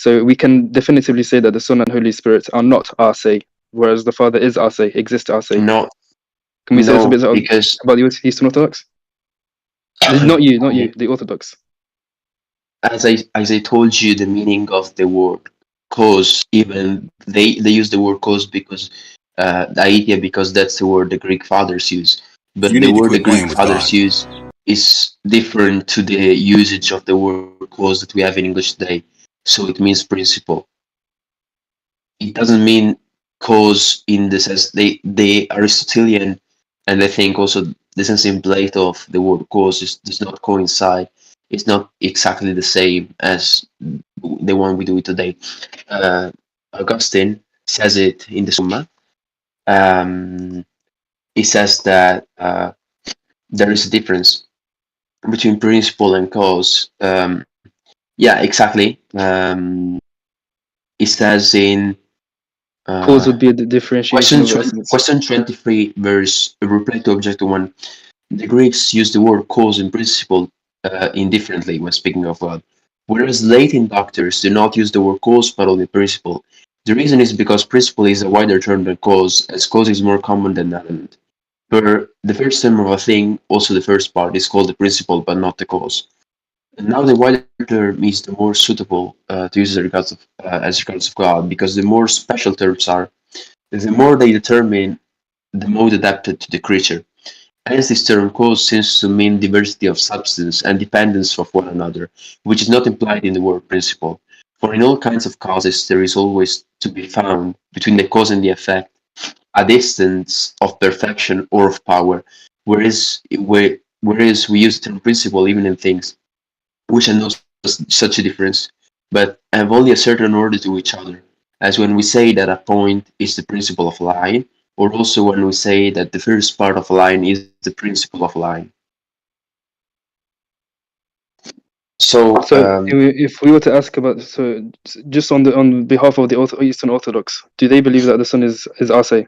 So we can definitively say that the Son and Holy Spirit are not arse, whereas the Father is arse, exists arse. No, Can we say this a no, bit because about the Eastern Orthodox? Not you, the Orthodox. as I told you, the meaning of the word cause, even they use the word cause because the idea, because that's the word the Greek fathers use. But You the need to word the quit Greek playing with fathers God. use is different to the usage of the word cause that we have in English today. So it means principle. It doesn't mean cause in the sense the Aristotelian, and I think also the sense in Plato of the word cause does not coincide. It's not exactly the same as the one we do today. Uh, Augustine says it in the Summa. Um, he says that there is a difference between principle and cause. Yeah, exactly. He says in Cause uh, would be a differentiation Question over 20, essence. question 23, verse reply to object 1. The Greeks use the word cause in principle indifferently when speaking of God, whereas Latin doctors do not use the word cause but only principle. The reason is because principle is a wider term than cause, as cause is more common than element. For the first term of a thing, also the first part, is called the principle but not the cause. And now the wider term is the more suitable to use as regards of God, because the more special terms are, the more they determine the mode adapted to the creature. Hence, this term cause seems to mean diversity of substance and dependence of one another, which is not implied in the word principle. For in all kinds of causes, there is always to be found, between the cause and the effect, a distance of perfection or of power, whereas we use the term principle even in things which are not such a difference, but have only a certain order to each other, as when we say that a point is the principle of a line, or also when we say that the first part of a line is the principle of a line. So, So if we were to ask about, so just on behalf of the Eastern Orthodox, do they believe that the Son is arse?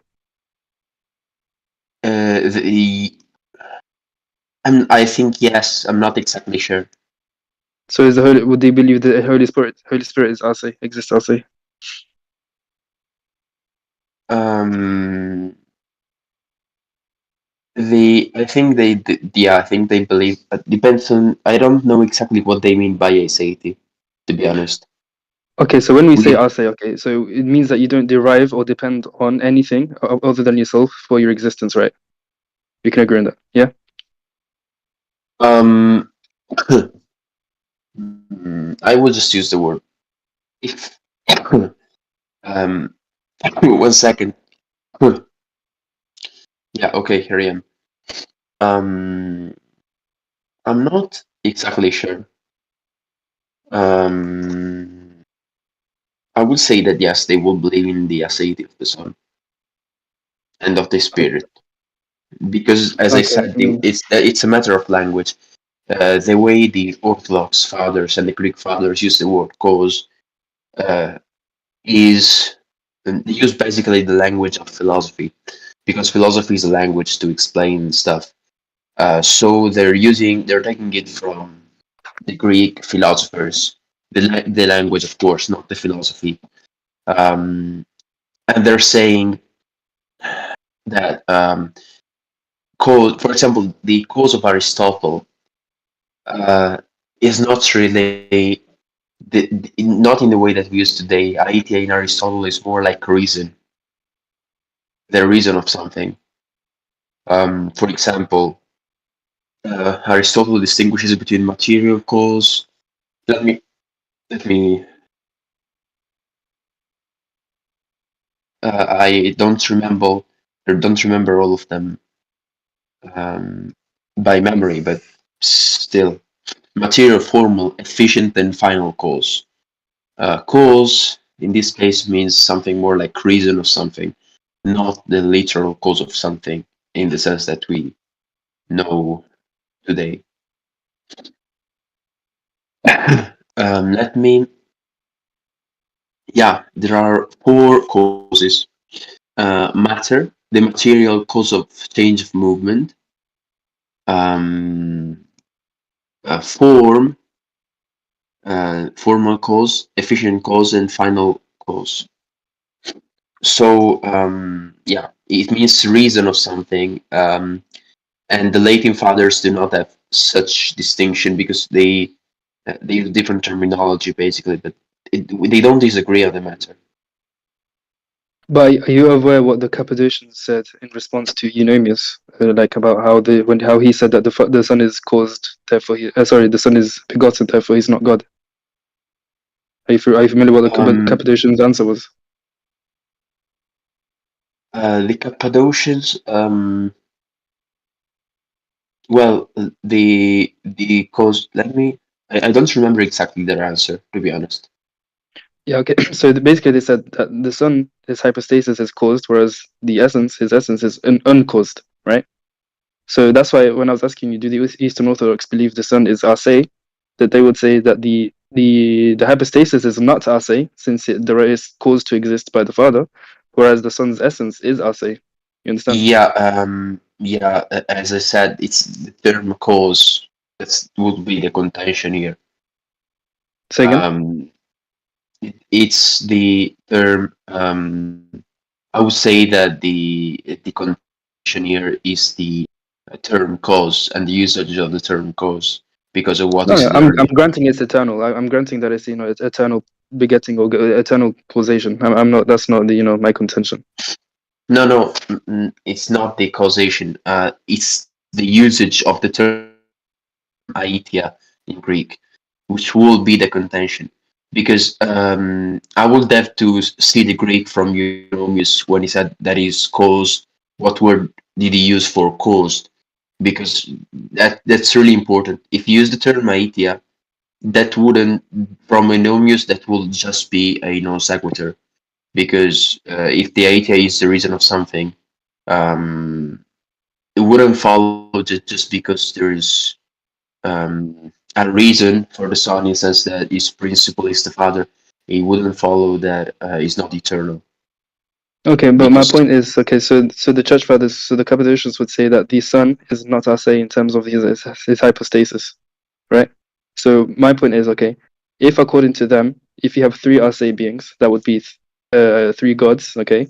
the I think yes. I'm not exactly sure. So would they believe that the Holy Spirit is arse, exists arse? Um, I think they believe. But depends on. I don't know exactly what they mean by aseity, to be honest. Okay, so when we say We arse, okay, so it means that you don't derive or depend on anything other than yourself for your existence, right? We can agree on that, yeah? um. I will just use the word if. um, 1 second. Yeah, okay, here I am. Um, I'm not exactly sure. Um, I would say that yes, they will believe in the aseity of the Son and of the Spirit, because, as I Okay, said, it's a matter of language. The way the Orthodox fathers and the Greek fathers use the word cause uh, is they use basically the language of philosophy, because philosophy is a language to explain stuff. So they're taking it from the Greek philosophers, the language, of course, not the philosophy. And they're saying that for example, the cause of Aristotle uh, is not really not in the way that we use today. Idea in Aristotle is more like reason, the reason of something. For example, Aristotle distinguishes between material cause. Let me let me. I don't remember all of them um, by memory, but still, material, formal, efficient, and final cause. Cause in this case means something more like reason of something, not the literal cause of something in the sense that we know today. Let me. Yeah, there are four causes: matter, the material cause of change of movement; um, form, formal cause, efficient cause, and final cause. So yeah, it means reason of something. And the Latin fathers do not have such distinction because they use different terminology basically, but they don't disagree on the matter. But are you aware what the Cappadocians said in response to Eunomius, like about how he said that the son is caused, therefore the son is begotten, therefore he's not God? Are you familiar what the Cappadocians' answer was? The Cappadocians, well, the cause. Let me. I don't remember exactly their answer, to be honest. Yeah, okay. So basically, they said that the son, his hypostasis is caused, whereas his essence is uncaused, right? So that's why when I was asking you, do the Eastern Orthodox believe the son is arse? That they would say that the hypostasis is not arse, since there is caused to exist by the Father, whereas the son's essence is arse. You understand? Yeah, as I said, it's the term cause that would be the contention here. Say again. It's the term. I would say that the contention here is the term cause and the usage of the term cause because of what No, is I'm learned. granting it's eternal. I'm granting that it's it's eternal begetting or eternal causation. I'm not. That's not the my contention. No, it's not the causation. It's the usage of the term aitia in Greek, which will be the contention. Because I would have to see the Greek from Eunomius when he said that is caused. What word did he use for caused? Because that's really important. If you use the term aitia, that wouldn't from Eunomius that will just be a non sequitur. Because if the aitia is the reason of something, um, it wouldn't follow just because there is a reason for the son in the sense that his principle is the father. It wouldn't follow that he's not eternal. Okay, but my Because point is, okay, so the church fathers, so the Cappadocians would say that the son is not arse in terms of his hypostasis, right? So my point is, okay, if according to them, if you have three arse beings, that would be three gods, okay,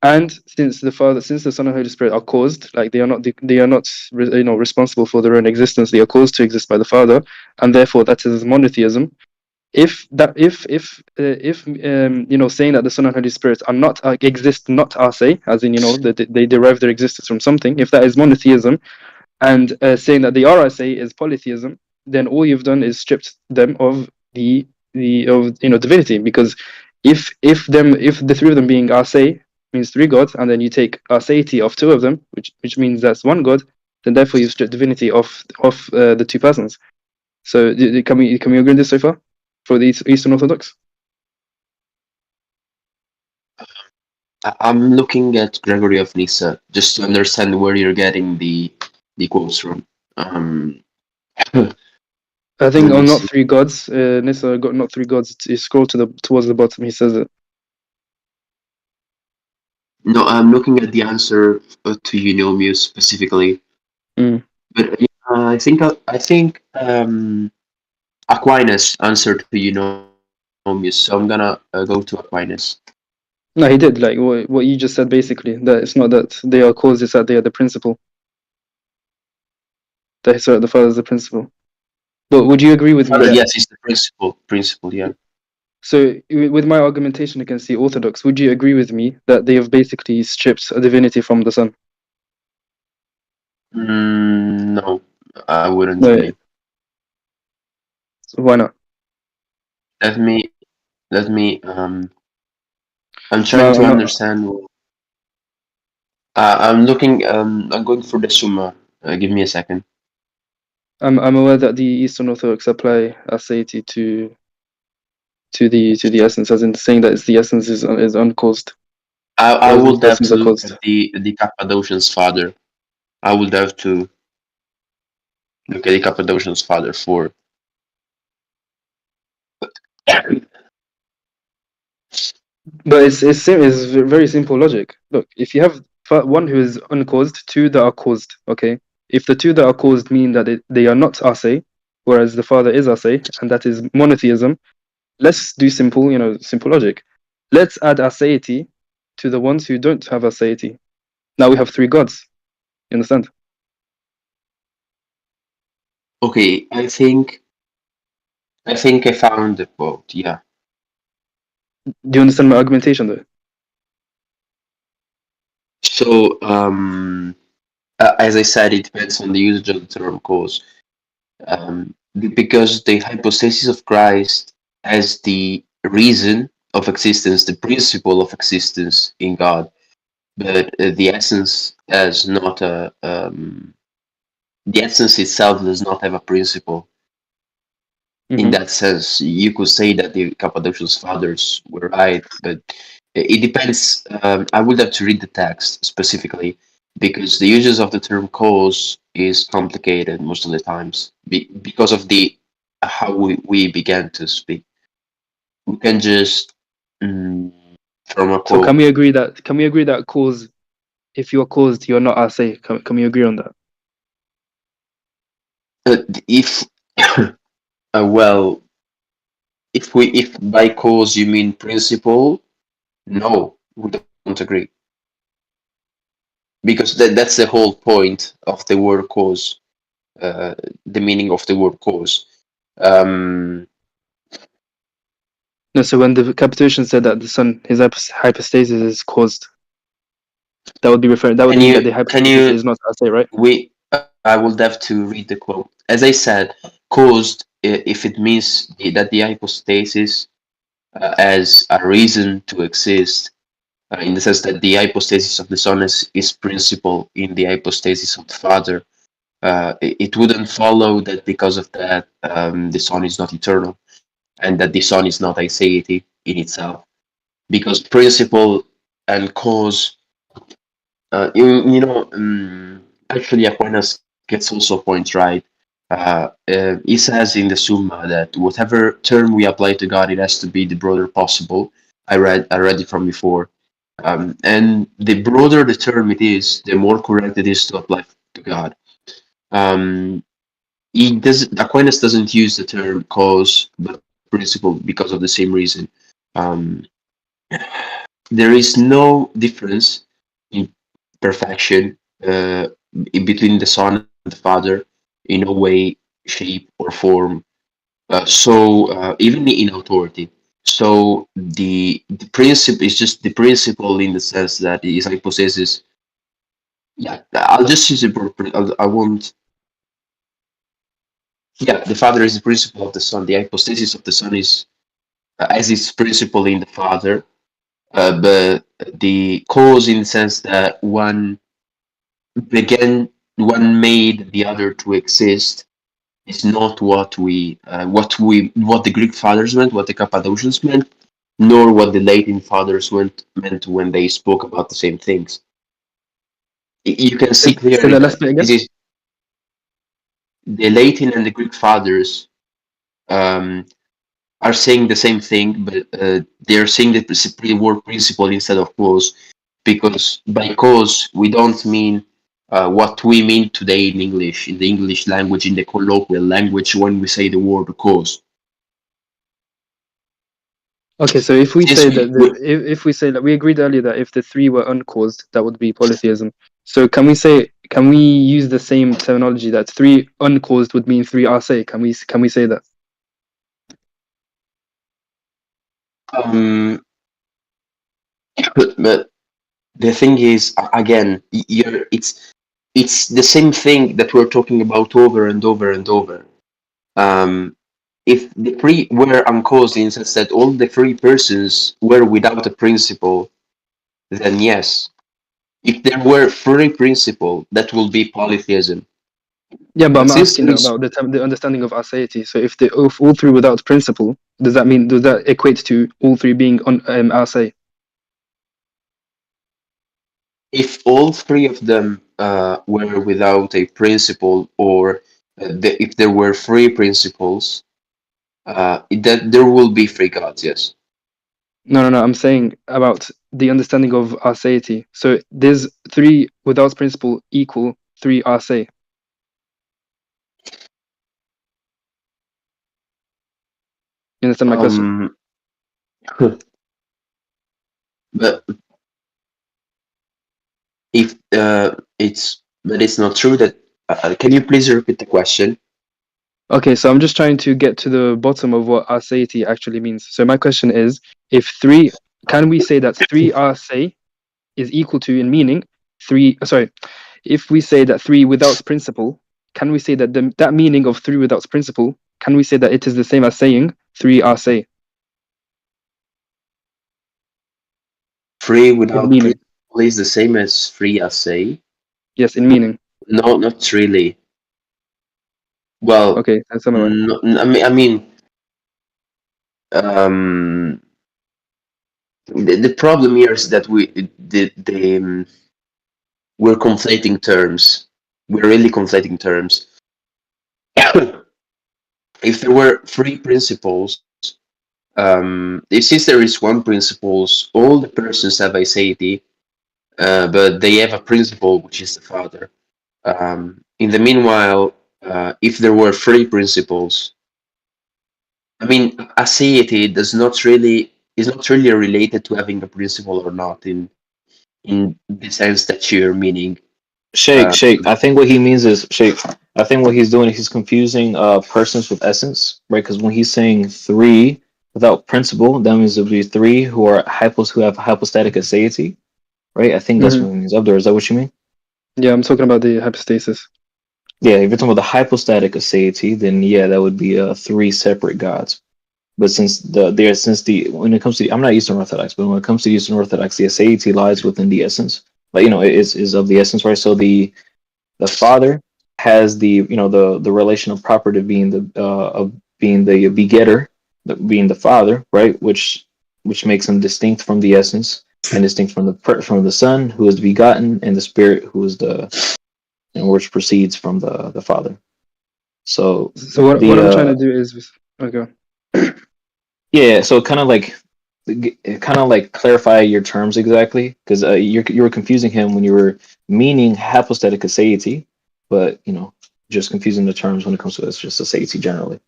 and since the Son and Holy Spirit are caused, like they are not responsible for their own existence, they are caused to exist by the Father, and therefore that is monotheism. If saying that the Son and Holy Spirit are not exist not arse, as in that they derive their existence from something, if that is monotheism, and saying that they are arse is polytheism, then all you've done is stripped them of the divinity, because if the three of them being arse means three gods, and then you take arseity of two of them, which means that's one god, then therefore you strip divinity of the two persons. So can we agree on this so far for the Eastern Orthodox? I'm looking at Gregory of Nyssa just to understand where you're getting the quotes from. I think Let on me not see. three gods, Nyssa got not three gods. You scroll towards the bottom. He says it. No, I'm looking at the answer to Eunomius specifically. Mm. But I think Aquinas answered to Eunomius, so I'm gonna go to Aquinas. No, he did. Like what you just said, basically, that it's not that they are caused; it's that they are the principle. That the Father is the principle. But would you agree with me that? Yes, it's the principle, yeah. So, with my argumentation against the Orthodox, would you agree with me that they have basically stripped a divinity from the Son? No, I wouldn't No. really. So why not? Let me I'm trying No, to understand. I'm looking. I'm going for the Summa. Give me a second. I'm aware that the Eastern Orthodox apply aseity to the essence, as in saying that it's the essence is uncaused, I whereas the would have persons to are look caused. at the Cappadocian's father. I would have to look at the Cappadocian's father for. But it's very simple logic. Look, if you have one who is uncaused, two that are caused, okay? If the two that are caused mean that they are not arse, whereas the Father is aseity, and that is monotheism. Let's do simple, simple logic. Let's add aseity to the ones who don't have aseity. Now we have three gods. You understand? Okay, I think I found the quote. Yeah. Do you understand my argumentation though? So, as I said, it depends on the usage of the term cause. Because the hypostasis of Christ as the reason of existence, the principle of existence in God, but the essence as not a the essence itself does not have a principle. In that sense, you could say that the Cappadocian fathers were right, but it depends. I would have to read the text specifically because the usage of the term cause is complicated most of the times because of the how we began to speak. We can just from a So quote. can we agree that cause, if you're caused, you're not ase? Can we agree on that? If well, if by cause you mean principle, no, we don't agree. Because that's the whole point of the word cause, the meaning of the word cause. No, so when the Cappadocian said that the Son, his hypostasis is caused, that would mean that the Can hypostasis you is not ase, right? I will have to read the quote. As I said, caused, if it means that the hypostasis as a reason to exist, in the sense that the hypostasis of the Son is principle in the hypostasis of the Father, it wouldn't follow that because of that the Son is not eternal and that the Son is not aseity in itself. Because principle and cause, actually Aquinas gets also points right. He says in the Summa that whatever term we apply to God, it has to be the broader possible. I read it from before. And the broader the term it is, the more correct it is to apply to God. Aquinas doesn't use the term cause but principle because of the same reason. Um, there is no difference in perfection in between the Son and the Father in no way, shape, or form. Even in authority. So the principle is just the principle in the sense that it is like possesses. Yeah, I'll just use it. I won't. Yeah, the Father is the principle of the Son. The hypostasis of the Son is as its principle in the Father, but the cause in the sense that one made the other to exist is not what the Greek fathers meant, what the Cappadocians meant, nor what the Latin fathers meant when they spoke about the same things. You can see Say clearly that last that bit again. this is the Latin and the Greek fathers um, are saying the same thing, but they're saying the word principle instead of cause, because by cause we don't mean what we mean today in English, in the English language, in the colloquial language, when we say the word cause. Okay, so if we Since say that if we say that we agreed earlier that if the three were uncaused, that would be polytheism. So can we use the same terminology that three uncaused would mean three ase? Can we say that? um, but the thing is, again, it's the same thing that we're talking about over and over and over. Um, if the three were uncaused in the sense that all the three persons were without a principle, then yes. If there were three principle, that will be polytheism. Yeah, but But I'm since asking there is, about the understanding of aseity. So if all three without principle, does that equate to all three being on ase? if all three of them were without a principle, or if there were three principles, that there will be three gods. Yes. No. I'm saying about the understanding of aseity. So there's three without principle equal three ase. You understand my question? But if it's not true that. Can you please repeat the question? Okay, so I'm just trying to get to the bottom of what aseity actually means. So my question is, if three, can we say that three ase is equal to in meaning three? Sorry, if we say that three without principle, can we say that that meaning of three without principle? Can we say that it is the same as saying three ase Free in without meaning? principle is the same as free assay? Yes, in meaning. No, not really. Well, Okay, that's another one. no, um, the problem here is that we're conflating terms. We're really conflating terms. If there were three principles, since there is one principles, all the persons have aseity, but they have a principle which is the father. In the meanwhile, if there were three principles, aseity is not really related to having a principle or not in the sense that you're meaning. Shake, shake. I think what he means is shake. I think what he's doing is he's confusing persons with essence, right? Because when he's saying three without principle, that means there'll be three who are who have hypostatic aseity, right? I think that's Hmm. what he means. Abdur, is that what you mean? Yeah, I'm talking about the hypostasis. Yeah, if you're talking about the hypostatic aseity, then yeah, that would be three separate gods. But since the when it comes to I'm not Eastern Orthodox, but when it comes to Eastern Orthodox, the aseity lies within the essence. Like it is of the essence, right? So the father has the relation of property being of being the begetter, being the father, right? Which makes him distinct from the essence and distinct from the son who is begotten and the spirit who is which proceeds from the father. So So what the I'm trying to do is okay. yeah, so kind of like clarify your terms exactly because you were confusing him when you were meaning hypostatic aseity, but just confusing the terms when it comes to it's just aseity generally.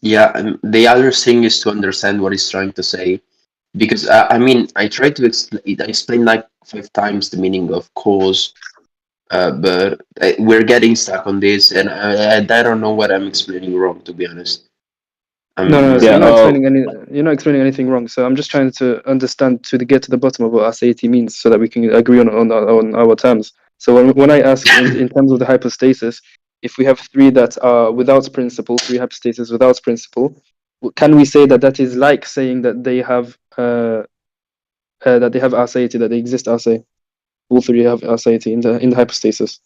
Yeah, the other thing is to understand what he's trying to say, because I tried to explain. I explained like 5 times the meaning of cause, but we're getting stuck on this, and I don't know what I'm explaining wrong, to be honest. No. So Yeah. you're not explaining anything wrong. So I'm just trying to understand get to the bottom of what aseity means, so that we can agree on our terms. So when I ask in terms of the hypostasis, if we have three that are without principle, three hypostasis without principle, can we say that that is like saying that they have aseity, that they exist ase? All three have aseity in the hypostasis.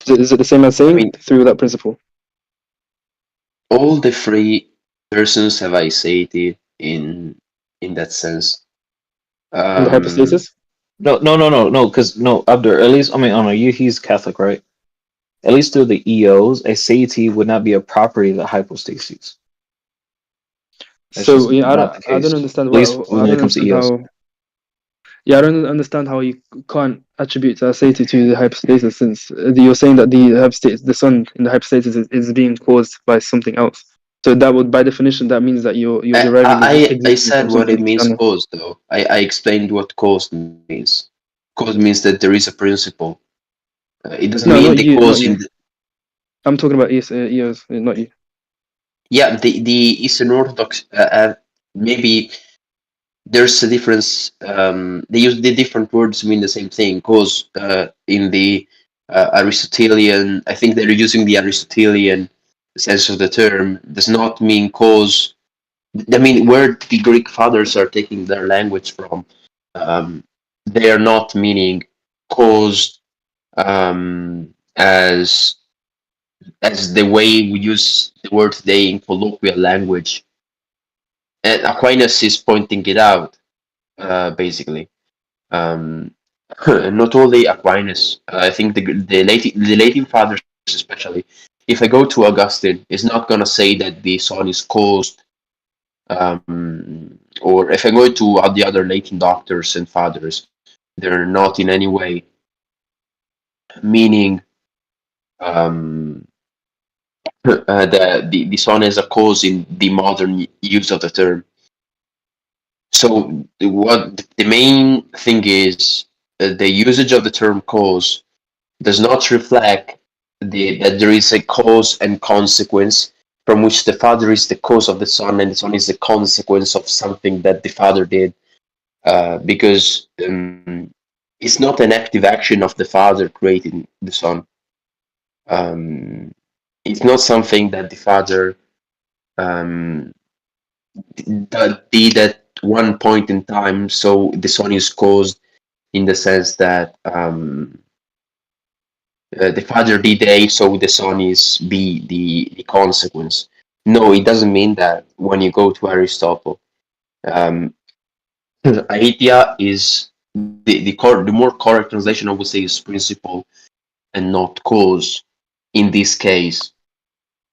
Is it the same as I saying mean, three without principle all the three persons have aseity in that sense. in the hypostasis? No, because no, Abdur, at least I don't know he's Catholic, right? At least through the EOs, aseity would not be a property of the hypostases. That's So just yeah, not the I don't case. understand At least I when don't it comes to understand EOs. how. Yeah, I don't understand how you can't attribute aseity to the hypostasis, since you're saying that the sun in the hypostasis is being caused by something else. So that would, by definition, that means that you're deriving I existence said from what something it means external. cause, though. I explained what cause means. Cause means that there is a principle. It doesn't No, mean not the you, not cause you. in the, I'm talking about EOS, not you. yeah, the Eastern Orthodox, maybe there's a difference. They use the different words mean the same thing. Cause in the Aristotelian, I think they're using the Aristotelian sense of the term, does not mean cause. I mean, where the Greek fathers are taking their language from, um, they are not meaning cause as the way we use the word today in colloquial language. And Aquinas is pointing it out, basically. Um, not only Aquinas, I think the Latin fathers especially. If I go to Augustine, is not gonna say that the sun is caused, or if I go to the other Latin doctors and fathers, they're not in any way meaning um, the Son as a cause in the modern use of the term. So what the main thing is, the usage of the term cause does not reflect that there is a cause and consequence, from which the Father is the cause of the Son and the Son is the consequence of something that the Father did, because it's not an active action of the Father creating the Son. It's not something that the Father did at one point in time, so the Son is caused in the sense that the Father did A, so the Son is B, the consequence. No, it doesn't mean that when you go to Aristotle. Aitia is the more correct translation, I would say, is principle and not cause in this case.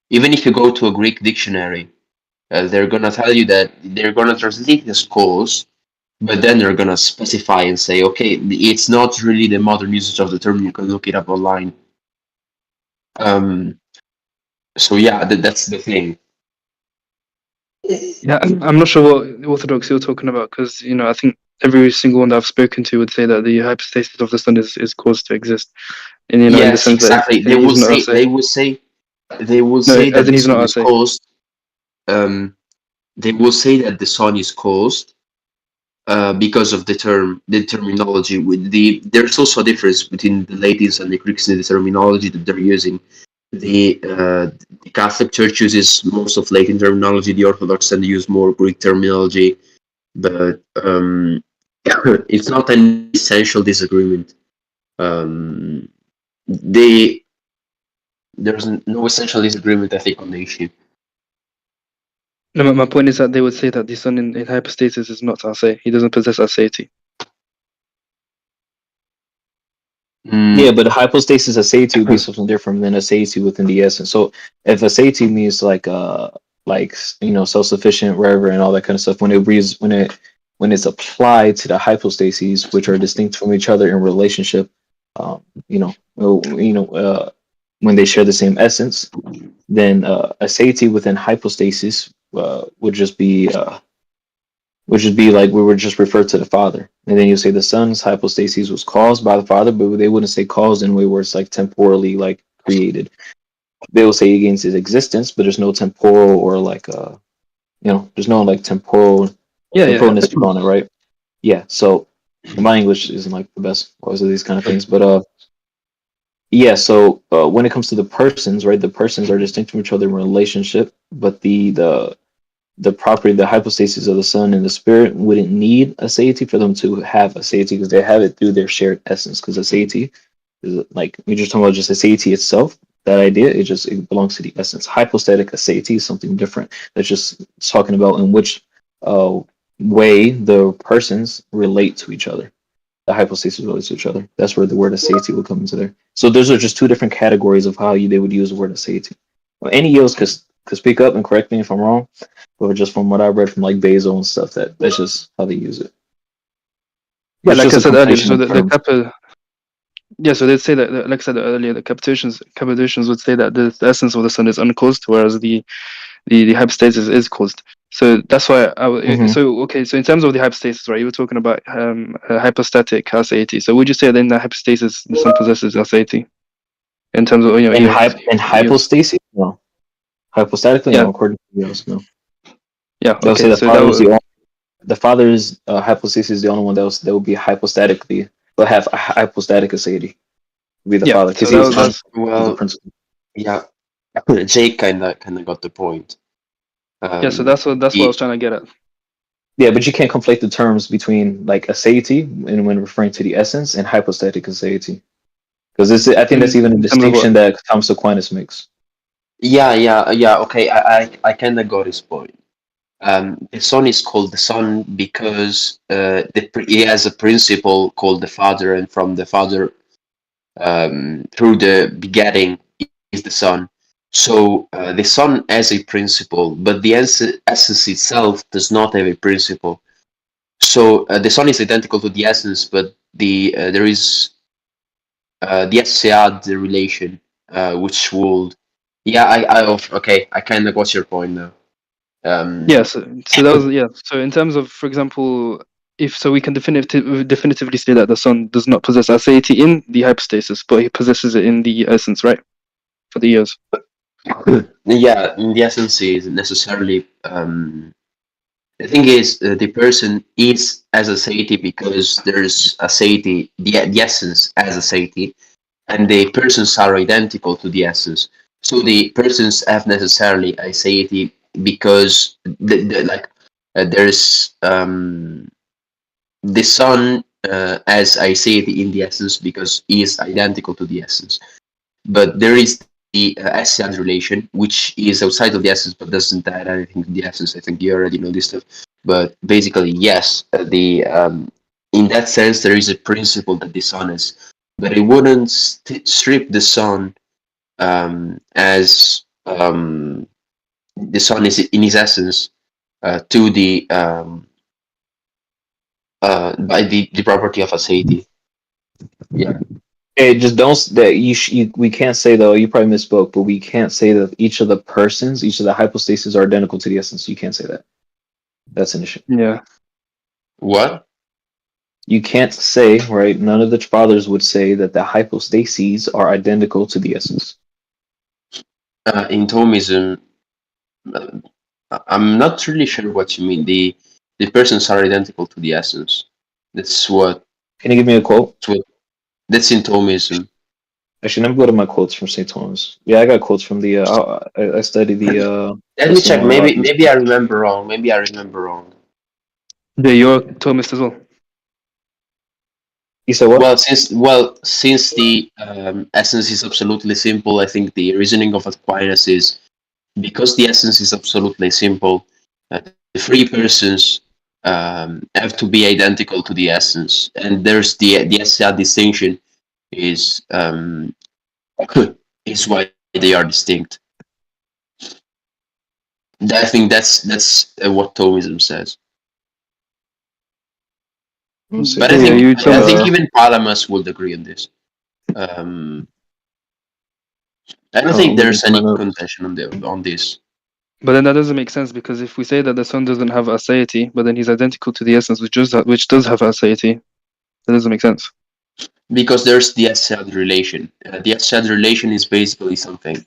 Even if you go to a Greek dictionary, they're going to tell you that they're going to translate it as cause, but then they're going to specify and say, okay, it's not really the modern usage of the term. You can look it up online. So yeah, that's the thing. Yeah, I'm not sure what orthodox you're talking about, because I think every single one that I've spoken to would say that the hypostasis of the Son is caused to exist, and in the Yes, sense exactly. that he's not us. They will say No, that as in the he's not Son is us. caused. They will say that the Son is caused because of the terminology. There's also a difference between the Latins and the Greeks in the terminology that they're using. The Catholic Church uses most of Latin terminology. The Orthodox tend to use more Greek terminology, but it's not an essential disagreement. There's no essential disagreement, I think, on the issue. No, my point is that they would say that the Son in hypostasis is not aseity. He doesn't possess aseity. Yeah, but hypostasis aseity would be something different than aseity within the essence. So if aseity means like self-sufficient, wherever, and all that kind of stuff, when it's applied to the hypostases, which are distinct from each other in relationship, when they share the same essence, then aseity within hypostasis would just be like we would just refer to the Father. And then you say the Son's hypostasis was caused by the Father, but they wouldn't say caused in a way where it's like temporally like created. They will say against his existence, but there's no temporal or like there's no like temporalness on it, right? Yeah. So my English isn't like the best because of these kind of things, but yeah. So when it comes to the persons, right, the persons are distinct from each other in relationship, but the property, the hypostasis of the Son and the Spirit wouldn't need aseity for them to have aseity because they have it through their shared essence. Because aseity is like we're just talking about just aseity itself. That idea, it belongs to the essence. Hypostatic aseity is something different. That's just talking about in which way the persons relate to each other. The hypostasis relates to each other. That's where the word aseity will come into there. So those are just two different categories of how they would use the word aseity. Well, any else could speak up and correct me if I'm wrong, but just from what I read from like Basil and stuff, that's just how they use it. Yeah, It's like I just a said earlier, conflation so of the terms. kappa. Yeah, so they'd say that, like I said earlier, the Cappadocians would say that the essence of the Son is uncaused, whereas the hypostasis is caused. So that's why so in terms of the hypostasis, right, you were talking about hypostatic aseity. So would you say then the hypostasis the Son possesses aseity in terms of In hypostasis, no. Hypostatically, no. According to else, no. Yeah. They'll say Okay. the Father's hypostasis is the only one that would be hypostatically, but have a hypostatic aseity. Would be the Father because so he's the principle. Yeah, Jake kind of got the point. So that's what I was trying to get at. Yeah, but you can't conflate the terms between like aseity and when referring to the essence and hypostatic aseity, because I think that's even a distinction that Thomas Aquinas makes. Yeah. Okay, I kind of got his point. The Son is called the Son because he has a principle called the Father, and from the Father, through the begetting, is the Son. So the Son has a principle, but the essence itself does not have a principle. So the Son is identical to the essence, but there is the SCAD relation, which would Yeah, okay. I kind of got your point now. Yeah, so that was yeah. So in terms of, for example, if so, we can definitively say that the Son does not possess aseity in the hypostasis, but he possesses it in the essence, right? For the ears. Yeah, in the essence is necessarily. The thing is, the person is as a aseity because there's aseity, the essence as aseity, and the persons are identical to the essence. So the persons have necessarily aseity because there's the Son as aseity in the essence because he is identical to the essence. But there is the Hesiod relation, which is outside of the essence but doesn't add anything to the essence. I think you already know this stuff. But basically, yes, the in that sense, there is a principle that the Son is, but it wouldn't strip the Son as the Son is in his essence to the by the property of aseity. Yeah. Hey, just don't that we can't say though. You probably misspoke, but we can't say that each of the persons, each of the hypostases are identical to the essence. You can't say that. That's an issue. Yeah. What? You can't say, right? None of the fathers would say that the hypostases are identical to the essence. In Thomism, I'm not really sure what you mean. The persons are identical to the essence. That's what. Can you give me a quote? That's in Thomism. Actually, let me go to my quotes from St. Thomas. Yeah, I got quotes from the. I studied the. Let me check. Maybe I remember wrong. Yeah, you're Thomist as well. You said what? Since the essence is absolutely simple, I think the reasoning of Aquinas is because the essence is absolutely simple. The three persons have to be identical to the essence, and there's the Hesiod distinction is is why they are distinct. I think that's what Thomism says. But I think even Palamas would agree on this. I don't think there's any contention on this. But then that doesn't make sense because if we say that the Son doesn't have aseity, but then he's identical to the essence, which does have aseity, that doesn't make sense. Because there's the Hesiod relation. The Hesiod relation is basically something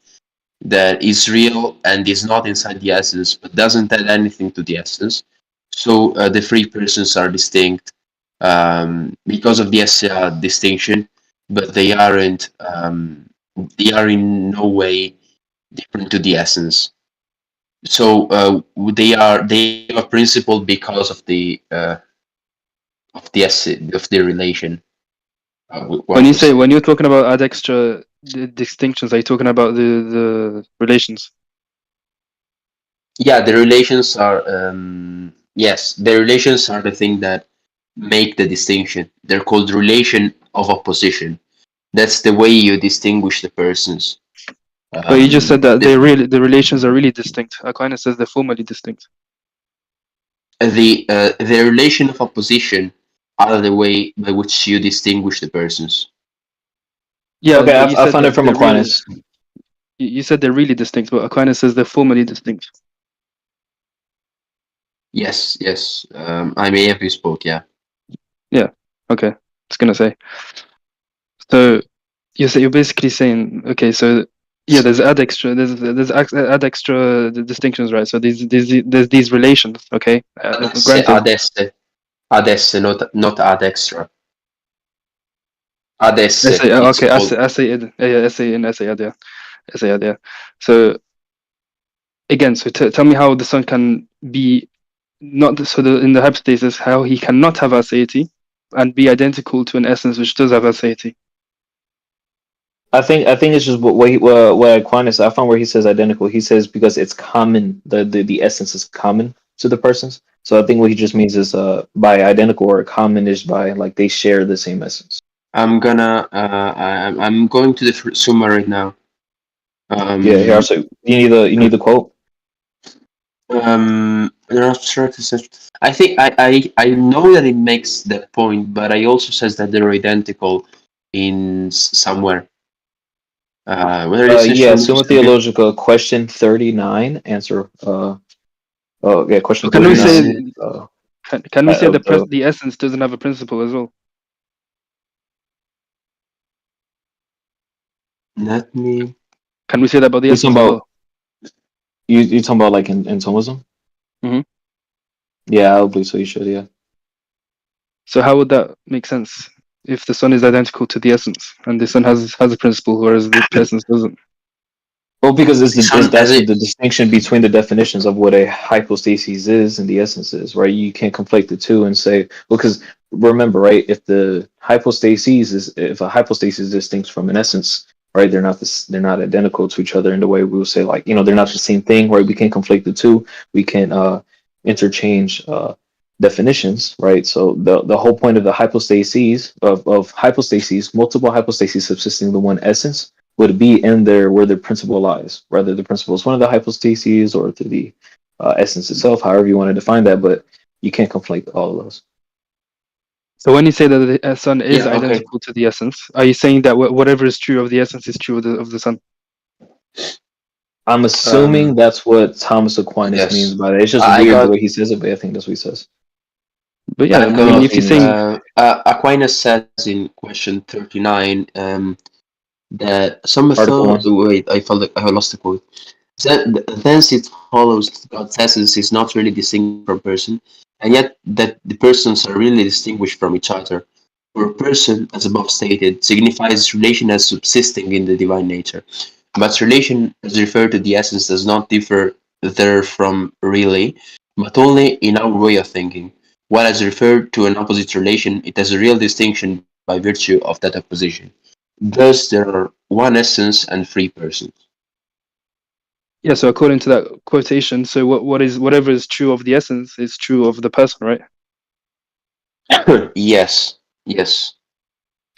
that is real and is not inside the essence, but doesn't add anything to the essence. So the three persons are distinct because of the Hesiod distinction, but they aren't. They are in no way different to the essence. So they are principled because of the relation. When you're talking about adextra distinctions, are you talking about the relations? Yeah, the relations are yes, the relations are the thing that make the distinction. They're called relation of opposition. That's the way you distinguish the persons. But you just said that the relations are really distinct. Aquinas says they're formally distinct. The relation of opposition are the way by which you distinguish the persons. Yeah. Okay, I found it from Aquinas. You said they're really distinct, but Aquinas says they're formally distinct. Yes. I may have misspoke. Yeah. Yeah. Okay. I was gonna say. So you're basically saying, okay, so yeah, there's adextra distinctions, right? So there's these relations, okay. Adesse, not adextra. Adesse. Okay, Hesiod, yeah. So again, so tell me how the Son can be not in the hypostasis, how he cannot have aseity and be identical to an essence which does have aseity. I think it's just what Aquinas. I found where he says identical. He says because it's common. The essence is common to the persons. So I think what he just means is by identical or common is by like they share the same essence. I'm going to the Summa right now. Yeah. So you need the quote. I think I know that it makes that point, but I also says that they're identical in somewhere. Whether this Yeah, is Summa Theologica, question 39, answer. Question Can we say 39. can we say of the essence doesn't have a principle as well? let me. Can we say that about the You're essence talking as about well? you talking about like in Thomism? Mhm. Yeah, I believe so. You should, yeah. So how would that make sense if the Son is identical to the essence and the Son has a principle, whereas the essence doesn't? Well, because Son that's as what it the distinction between the definitions of what a hypostasis is and the essence is, right? You can't conflate the two and say, because remember, right? If a hypostasis is distinct from an essence, right? They're not identical to each other in the way we will say, like, they're not the same thing, right? We can't conflate the two. We can't interchange definitions, right? So the whole point of the hypostases of hypostases, multiple hypostases subsisting the one essence, would be in there where the principle lies, whether the principle is one of the hypostases or through the essence itself, however you want to define that, but you can't conflate all of those. So when you say that the Son is yeah, okay. identical to the essence, are you saying that whatever is true of the essence is true of the Son? I'm assuming that's what Thomas Aquinas Yes. means by that. It's just I weird the got way he says it, but I think that's what he says. But yeah, I I mean, got if you're saying Aquinas says in question 39 that some Article thought 1. wait, I lost the quote. Thence it follows that God's essence is not really distinct from person, and yet that the persons are really distinguished from each other. For a person, as above stated, signifies relation as subsisting in the divine nature. But relation as referred to the essence does not differ therefrom really, but only in our way of thinking. While as referred to an opposite relation, it has a real distinction by virtue of that opposition. Thus, there are one essence and three persons. yeah, so according to that quotation, so whatever is true of the essence is true of the person, right? Yes, yes.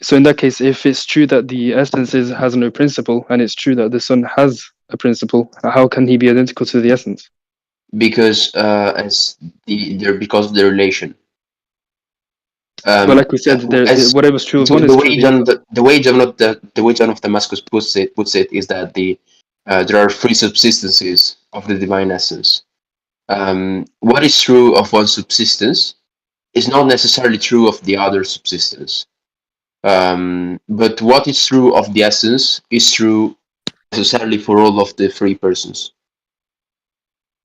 So in that case, if it's true that the essence has no principle, and it's true that the Son has a principle, how can he be identical to the essence? Because because of the relation. But like we said, As whatever's true of one the is true way of the other. The way John of Damascus puts it is that there are three subsistences of the divine essence. What is true of one subsistence is not necessarily true of the other subsistence. But what is true of the essence is true necessarily for all of the three persons.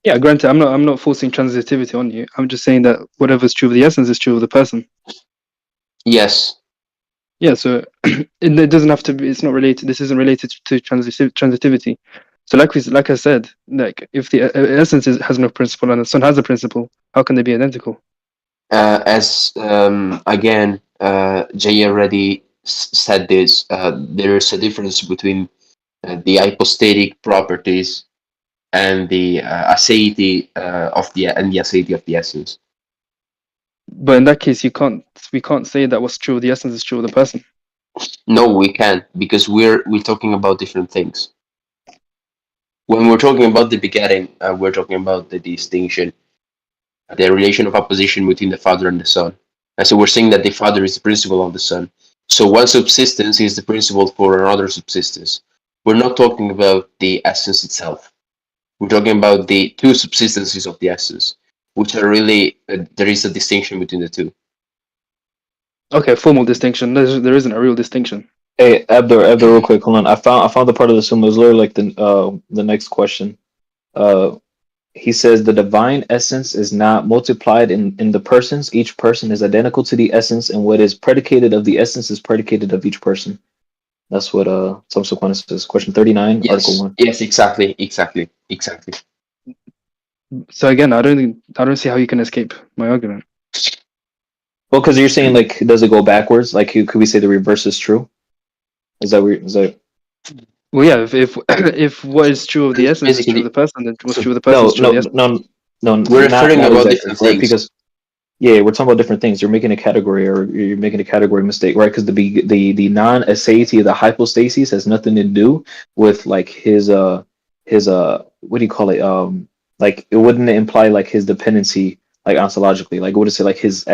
Yeah, granted, I'm not forcing transitivity on you. I'm just saying that whatever's true of the essence is true of the person. Yes. Yeah, so it doesn't have to be. It's not related. This isn't related to transitivity. So like I said, like if the essence has no principle and the Son has a principle, how can they be identical? As again, Jay already said this. There is a difference between the hypostatic properties and the aseity of the aseity of the essence. But in that case, we can't say that what's true of the essence is true of the person. No, we can't, because we're talking about different things. When we're talking about the begetting, we're talking about the distinction, the relation of opposition between the Father and the Son. And so we're saying that the Father is the principle of the Son. So one subsistence is the principle for another subsistence. We're not talking about the essence itself. We're talking about the two subsistences of the essence, which are really, there is a distinction between the two. Okay, formal distinction. There isn't a real distinction. Hey, Abdur, real quick, hold on. I found the part of the Summa. It's literally like the next question. He says the divine essence is not multiplied in the persons. Each person is identical to the essence, and what is predicated of the essence is predicated of each person. That's what Thomas Aquinas says. Question 39, Yes, Article 1. yes, exactly. So again, I don't see how you can escape my argument. Well, because you're saying, like, does it go backwards? Like, could we say the reverse is true? Is that weird? Is that Well, yeah. If what is true of the essence is true of the person, then what's true of the person no, is true of the essence. We're not referring about exactly, different right? things. Because we're talking about different things. You're making a category, or you're making a category mistake, right? Because the non-aseity of the hypostasis has nothing to do with like his what do you call it? Like it wouldn't imply like his dependency, like ontologically. Like what would it say? Like his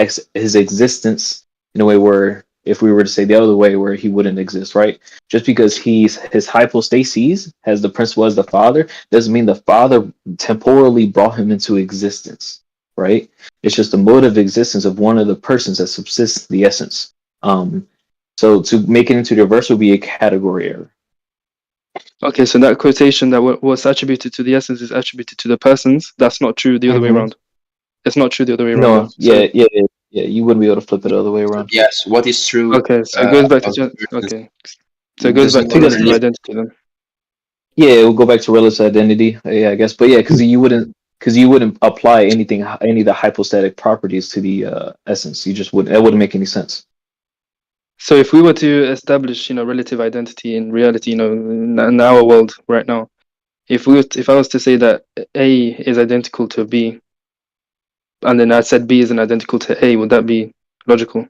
existence in a way where if we were to say the other way where he wouldn't exist, right? Just because his hypostases has the principle as the Father doesn't mean the Father temporally brought him into existence, right? It's just the mode of existence of one of the persons that subsists the essence. So to make it into the verse would be a category error. Okay, so that quotation that was attributed to the essence is attributed to the persons. That's not true the other way Mhm. around. It's not true the other way around. No, though. So- yeah. You wouldn't be able to flip it the other way around. Yes, what is true? Okay, so it goes back to about just, persons okay. So it goes does back to not relative really- identity then. Yeah, it will go back to relative identity. Yeah, I guess, but yeah, because you wouldn't apply any of the hypostatic properties to the essence. You just wouldn't. That wouldn't make any sense. So if we were to establish, relative identity in reality, in our world right now, if I was to say that A is identical to B, and then I said B isn't identical to A, would that be logical?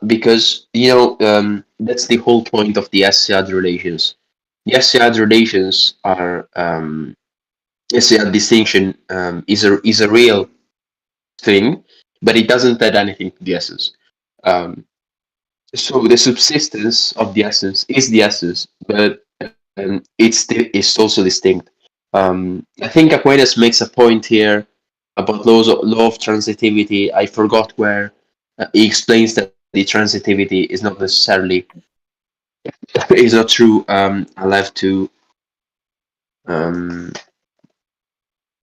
Because that's the whole point of the Hesiod relations. The Hesiod relations are Hesiod distinction is a real thing, but it doesn't add anything to the essence. So the subsistence of the essence is the essence, but it's also distinct. I think Aquinas makes a point here about law of transitivity. I forgot where he explains that the transitivity is not necessarily is not true. I'll have to. Are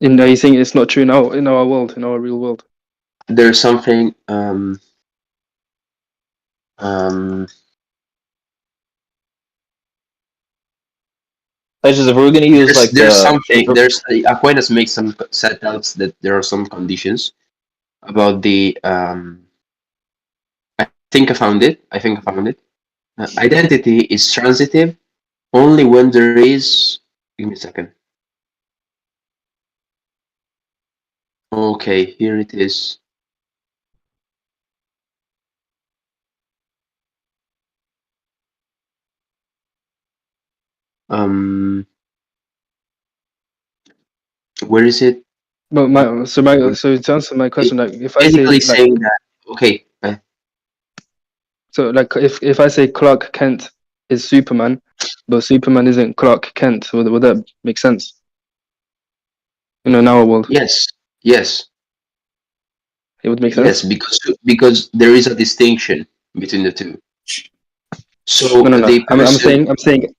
you saying it's not true now in our world, in our real world? There's something. That's just if we're gonna use There's something. There's Aquinas makes some set outs that there are some conditions about the. I think I found it. Identity is transitive only when there is. Give me a second. Okay, here it is. Where is it? But so to answer my question, like if I say Basically saying that. Okay. so like if I say Clark Kent is Superman, but Superman isn't Clark Kent, would that make sense? In our world, Yes. it would make sense. Yes, because there is a distinction between the two. So No. the person,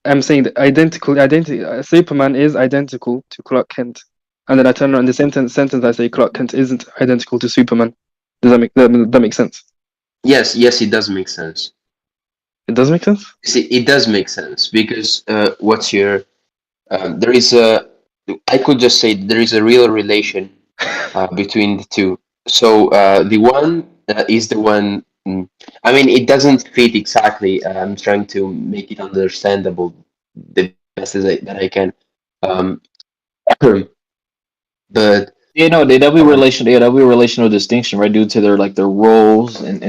I'm saying that identity. Superman is identical to Clark Kent, and then I turn around the same sentence. I say Clark Kent isn't identical to Superman. Does that make sense? yes, it does make sense. It does make sense. See, it does make sense because what's your there is a. I could just say there is a real relation between the two. So the one is the one. I mean, it doesn't fit exactly. I'm trying to make it understandable the best that I can. Um, but Yeah, no, that'll be relational distinction, right? Due to their roles and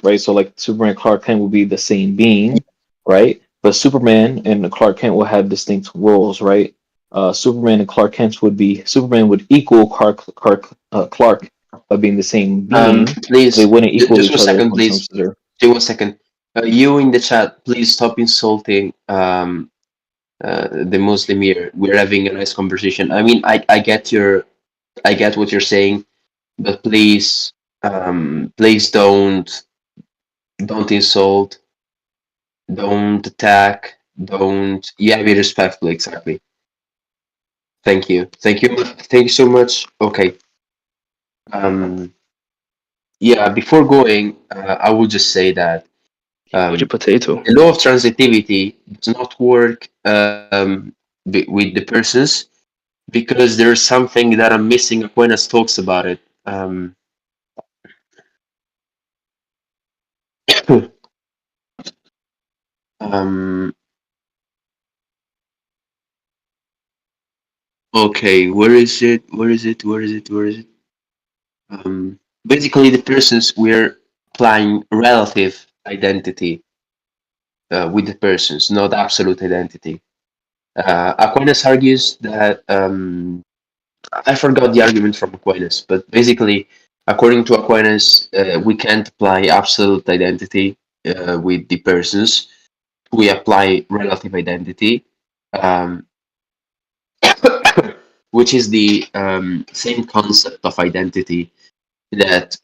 right. So like Superman and Clark Kent will be the same being, right? But Superman and Clark Kent will have distinct roles, right? Superman and Clark Kent Superman would equal Clark by being the same being. please, They wouldn't equal just each 1 other second, when it please. comes to their. Just 1 second. You in the chat, please stop insulting the Muslim here. We're having a nice conversation. I mean, I get what you're saying, but please don't insult, don't attack, don't. Yeah, be respectful. Exactly. Thank you so much. Okay. Yeah. Before going, I will just say that Put your potato. the law of transitivity does not work with the persons because there's something that I'm missing. Aquinas talks about it. Okay, where is it? Basically, the persons we're applying relative identity with the persons, not absolute identity. Aquinas argues that I forgot the argument from Aquinas, but basically According to Aquinas, we can't apply absolute identity with the persons. We apply relative identity, um, which is the same concept of identity that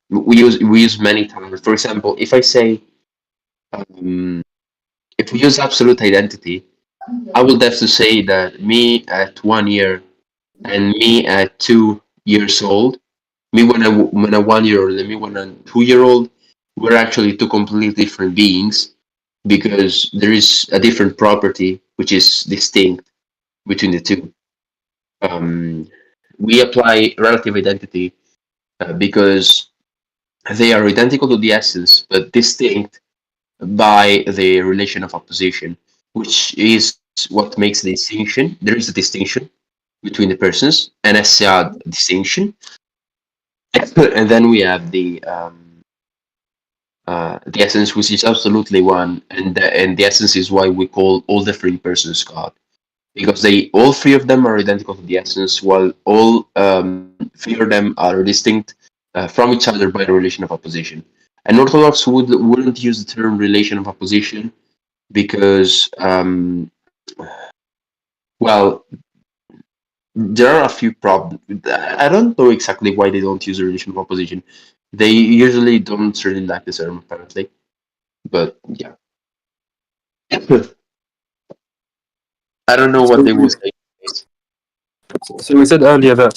we use many times. For example, if I say if we use absolute identity, I would have to say that me at 1 year and me at 2 years old, me when a 1 year old and me when a 2 year old, we're actually two completely different beings because there is a different property which is distinct between the two. We apply relative identity because they are identical to the essence but distinct by the relation of opposition, which is what makes the distinction. There is a distinction between the persons, an SCR distinction, and then we have the essence, which is absolutely one, and the essence is why we call all the three persons God, because all three of them are identical to the essence, while all three of them are distinct from each other by the relation of opposition. An Orthodox wouldn't use the term relation of opposition because, well, there are a few problems. I don't know exactly why they don't use a relation of opposition. They usually don't really like the term, apparently. But yeah. I don't know what they would say. So we said earlier that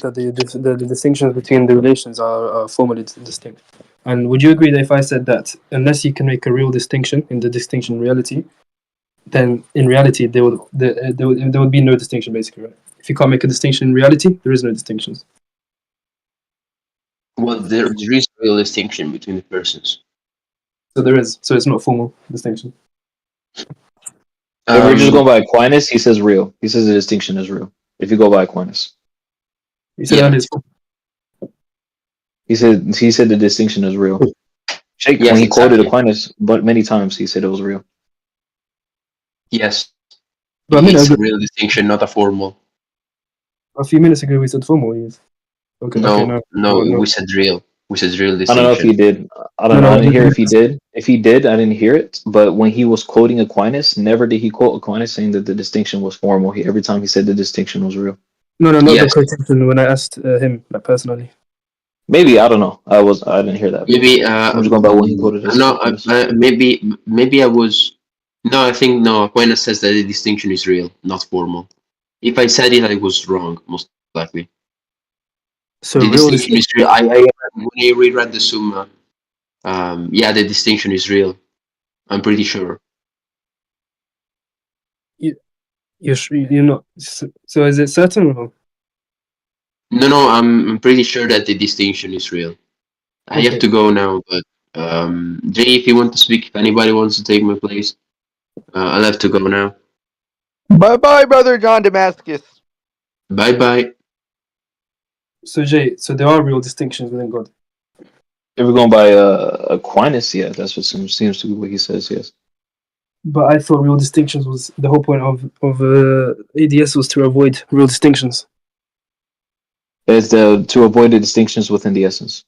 the distinctions between the relations are formally distinct. And would you agree that if I said that unless you can make a real distinction in the distinction reality, then in reality there would be no distinction, basically, right? If you can't make a distinction in reality, there is no distinctions. Well, there is a real distinction between the persons. So there is. So it's not formal distinction. If we're just going by Aquinas, he says real. He says the distinction is real. If you go by Aquinas, You said earlier. he said the distinction is real. Sheikh, Yes, when he exactly. quoted Aquinas, but many times he said it was real. Yes. But I mean, It's a real distinction, not a formal. a few minutes ago we said formal. Yes. Okay. No, no. we said real. We said real I distinction. don't know if he did. I don't know. I didn't hear if he did. If he did, I didn't hear it. But when he was quoting Aquinas, never did he quote Aquinas saying that the distinction was formal. Every time he said the distinction was real. No, not Yes. the quotation when I asked him, like, personally. Maybe, I don't know. I didn't hear that. Maybe I'm just going by what he quoted. Maybe I was. No, I think no. Aquinas says that the distinction is real, not formal. If I said it, I was wrong, most likely. So The real distinction is real. When I reread the Summa, yeah, the distinction is real. I'm pretty sure. You're not. So is it certain or? No, I'm pretty sure that the distinction is real. I have to go now, but Jay, if you want to speak, if anybody wants to take my place, I'll have to go now. Bye-bye, Brother John Damascus. Bye. So Jay, so there are real distinctions within God. If we're going by Aquinas, yeah, that's what seems to be what he says. Yes. But I thought real distinctions was the whole point of ADS was to avoid real distinctions. It's to avoid the distinctions within the essence.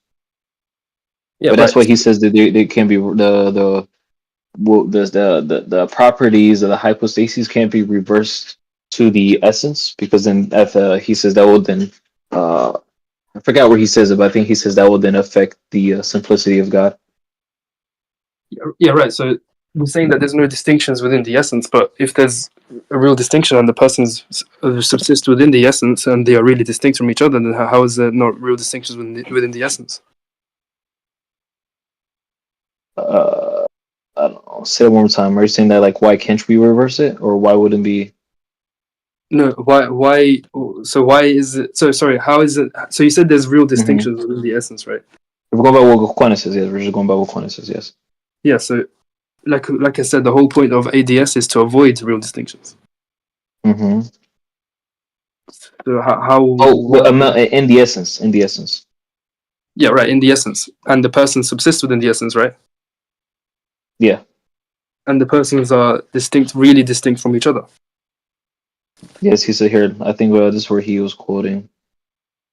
Yeah, but that's why he says that they can be the properties of the hypostases can't be reversed to the essence, because then he says that will then I forgot where he says it, but I think he says that will then affect the simplicity of God. Yeah, right. So we're saying that there's no distinctions within the essence, but if there's a real distinction and the persons subsist within the essence and they are really distinct from each other, then how is there not real distinctions within the essence? I don't know. Say it one more time. Are you saying that, like, why can't we reverse it, or why wouldn't be? No, why? So why is it? So sorry, how is it? So you said there's real distinctions within the essence, right? If we're going by what Aquinas says, yes. We're just going by what Aquinas says, yes. Yeah. So, like I said, the whole point of ADS is to avoid real distinctions. Mm-hmm. So how? In the essence. In the essence. Yeah, right. In the essence, and the person subsists within the essence, right? Yeah. And the persons are distinct, really distinct from each other. Yes, he said here. I think this is where he was quoting.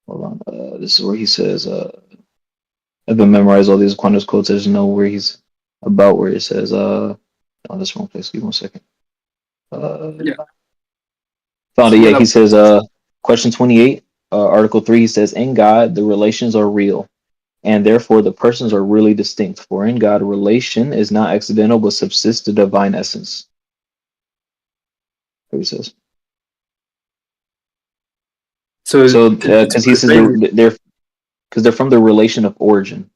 Hold on. This is where he says, I've been memorized all these Aquinas quotes. I just know where he's about where it says, oh, that's wrong place. Give me 1 second. Yeah. Found it. Scroll Yeah, he up. says, question 28, article 3, he says, in God, the relations are real, and therefore the persons are really distinct. For in God, relation is not accidental, but subsists the divine essence. What he says. So, because he says they're from the relation of origin,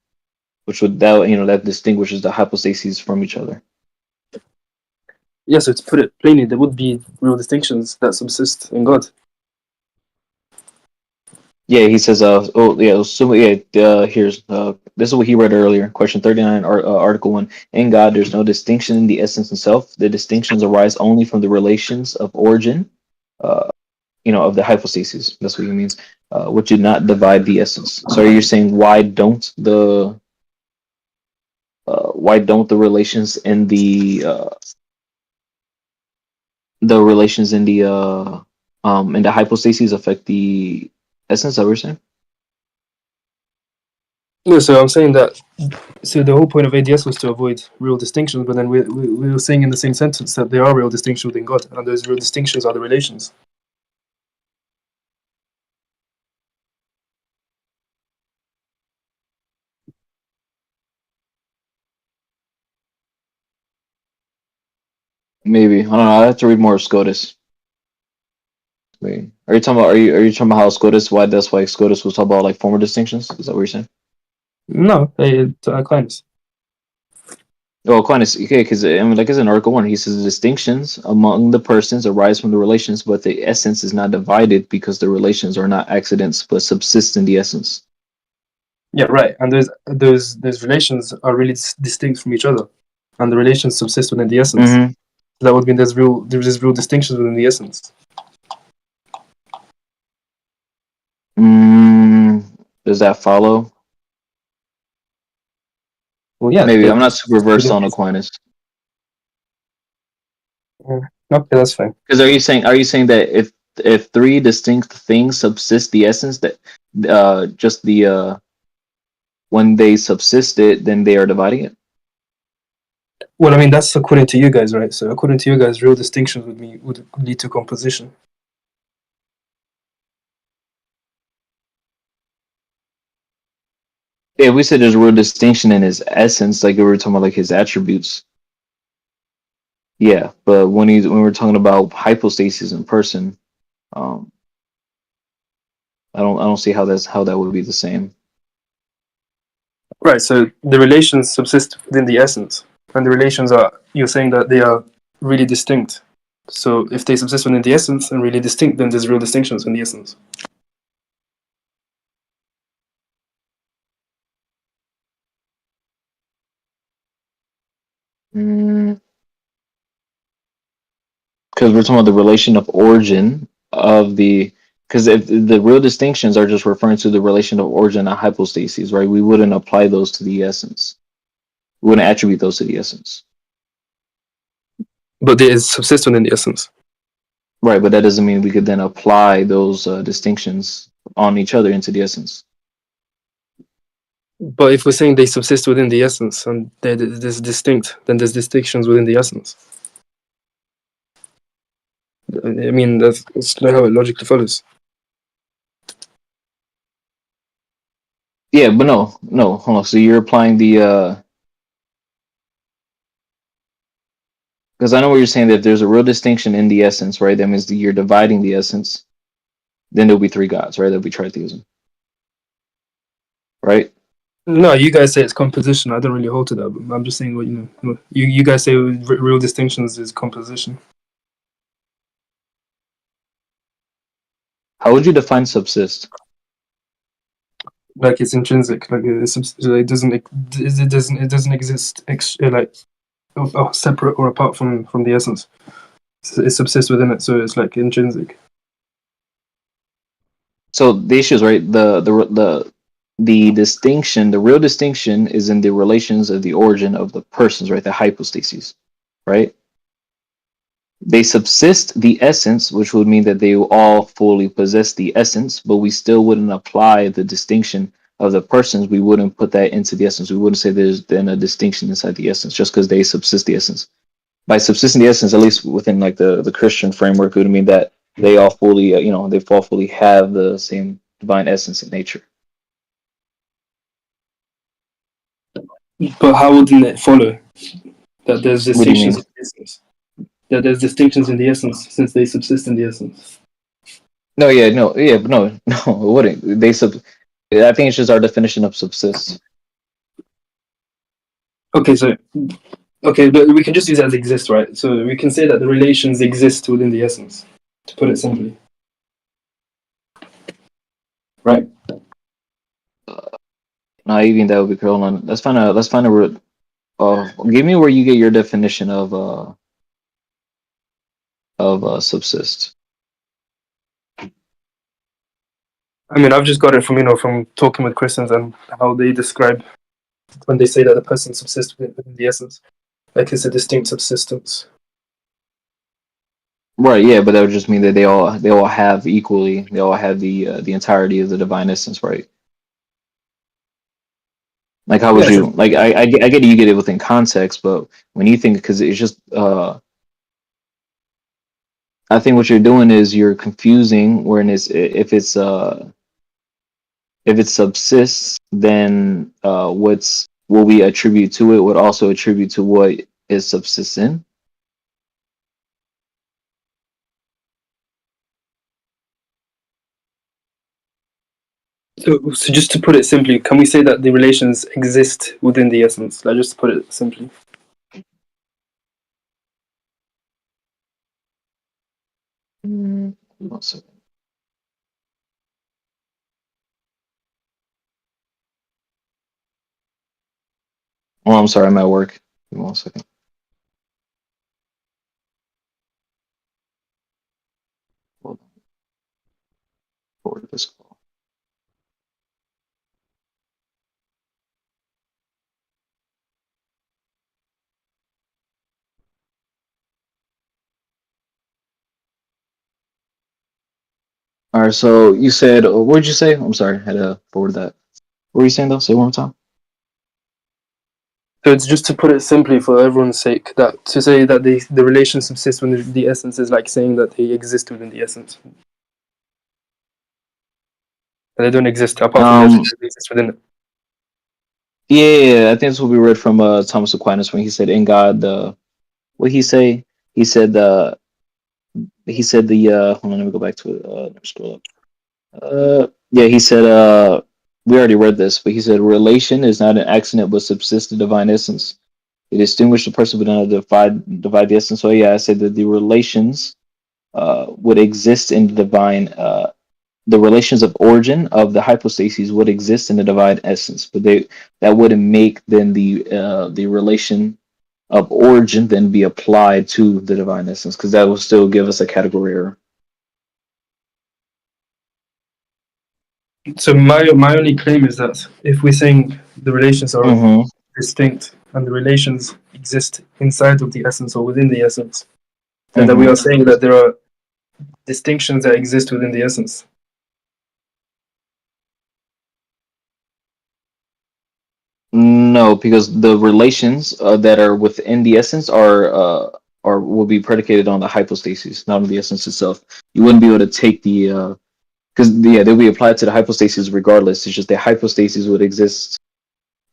which would that distinguishes the hypostases from each other. Yeah, so to put it plainly, there would be real distinctions that subsist in God. Yeah, he says, here's, this is what he read earlier. Question 39, Article 1. In God, there's no distinction in the essence itself. The distinctions arise only from the relations of origin, of the hypostases. That's what he means, which do not divide the essence. So you're saying, why don't the relations in the hypostases affect the essence? That we're saying? No, so I'm saying that. So the whole point of ADS was to avoid real distinctions, but then we were saying in the same sentence that there are real distinctions within God, and those real distinctions are the relations. Maybe, I don't know. I have to read more of Scotus. Wait, are you talking about how Scotus? Why Scotus was talking about like former distinctions? Is that what you're saying? No, to Aquinas. Oh, Aquinas, okay, because like it's in Article 1, he says the distinctions among the persons arise from the relations, but the essence is not divided because the relations are not accidents but subsist in the essence. Yeah, right. And those relations are really distinct from each other, and the relations subsist within the essence. Mm-hmm. That would mean there's real distinctions within the essence. Does that follow? Well, yeah. Maybe I'm not super versed on Aquinas. Okay, that's fine. Because are you saying that if three distinct things subsist the essence, that just the when they subsist it, then they are dividing it? Well, I mean, that's according to you guys, right? So according to you guys, real distinctions would lead to composition. Yeah, we said there's a real distinction in his essence, like we were talking about like his attributes. Yeah, but when we're talking about hypostasis in person, I don't see how that would be the same. Right. So the relations subsist within the essence, and the relations you're saying that they are really distinct. So if they subsist within the essence and really distinct, then there's real distinctions in the essence. Because we're talking about the relation of origin of the. Because if the real distinctions are just referring to the relation of origin and hypostases, right? We wouldn't apply those to the essence. We wouldn't attribute those to the essence. But they subsist within the essence. Right, but that doesn't mean we could then apply those distinctions on each other into the essence. But if we're saying they subsist within the essence and there's distinct, then there's distinctions within the essence. I mean, that's not how it logically follows. Yeah, but no, hold on. So you're applying the because I know what you're saying, that if there's a real distinction in the essence, right? That means that you're dividing the essence. Then there'll be three gods, right? There'll be tritheism, right? No, you guys say it's composition. I don't really hold to that. But I'm just saying what you guys say real distinctions is composition. How would you define subsist? Like it's intrinsic. Like it doesn't exist like separate or apart from the essence. It subsists within it, so it's like intrinsic. So the issue is, right, the distinction, the real distinction is in the relations of the origin of the persons, right? The hypostases, right? They subsist the essence, which would mean that they all fully possess the essence, but we still wouldn't apply the distinction of the persons. We wouldn't put that into the essence. We wouldn't say there's then a distinction inside the essence just because they subsist the essence. By subsisting the essence, at least within like the Christian framework, it would mean that they all fully, they all fully have the same divine essence and nature. But how wouldn't it follow that there's What do you mean? distinctions in the essence? That there's distinctions in the essence since they subsist in the essence. No, yeah, no, yeah, but no, no, it wouldn't. I think it's just our definition of subsist. Okay, but we can just use it as exist, right? So we can say that the relations exist within the essence, to put it simply. Right? No, even that would be cool. Let's find a give me where you get your definition of subsist. I mean, I've just got it from talking with Christians and how they describe when they say that the person subsists within the essence, like it's a distinct subsistence. Right, yeah, but that would just mean that they all have equally, they all have the entirety of the divine essence, right? Like how would Yeah, you like I get you get it within context, but when you think, because it's just I think what you're doing is you're confusing when if it subsists, then what we attribute to it would also attribute to what it subsists in. So just to put it simply, can we say that the relations exist within the essence? Like, just to put it simply. One second. Oh, I'm sorry, I'm at work. Give me 1 second. Hold on. Forward this call. All right, so you said, what did you say? I'm sorry, I had to forward that. What were you saying though? Say it one more time. So it's just to put it simply for everyone's sake, that to say that the relation subsists within the essence is like saying that they exist within the essence. And they don't exist apart from the essence, they exist within it. Yeah, I think that's what we read from Thomas Aquinas when he said, "In God, what he say? He said the hold on, let me go back to it. Let me scroll up. Yeah, he said we already read this, but he said relation is not an accident but subsists the divine essence. It distinguishes the person but not divide the essence. So yeah, I said that the relations would exist in the divine the relations of origin of the hypostases would exist in the divine essence, but that wouldn't make then the relation of origin then be applied to the divine essence, because that will still give us a category error. So my only claim is that if we're saying the relations are distinct and the relations exist inside of the essence or within the essence, then that we are saying that there are distinctions that exist within the essence. No, because the relations that are within the essence are will be predicated on the hypostasis, not on the essence itself. You wouldn't be able to take the because they'll be applied to the hypostasis regardless. It's just the hypostasis would exist.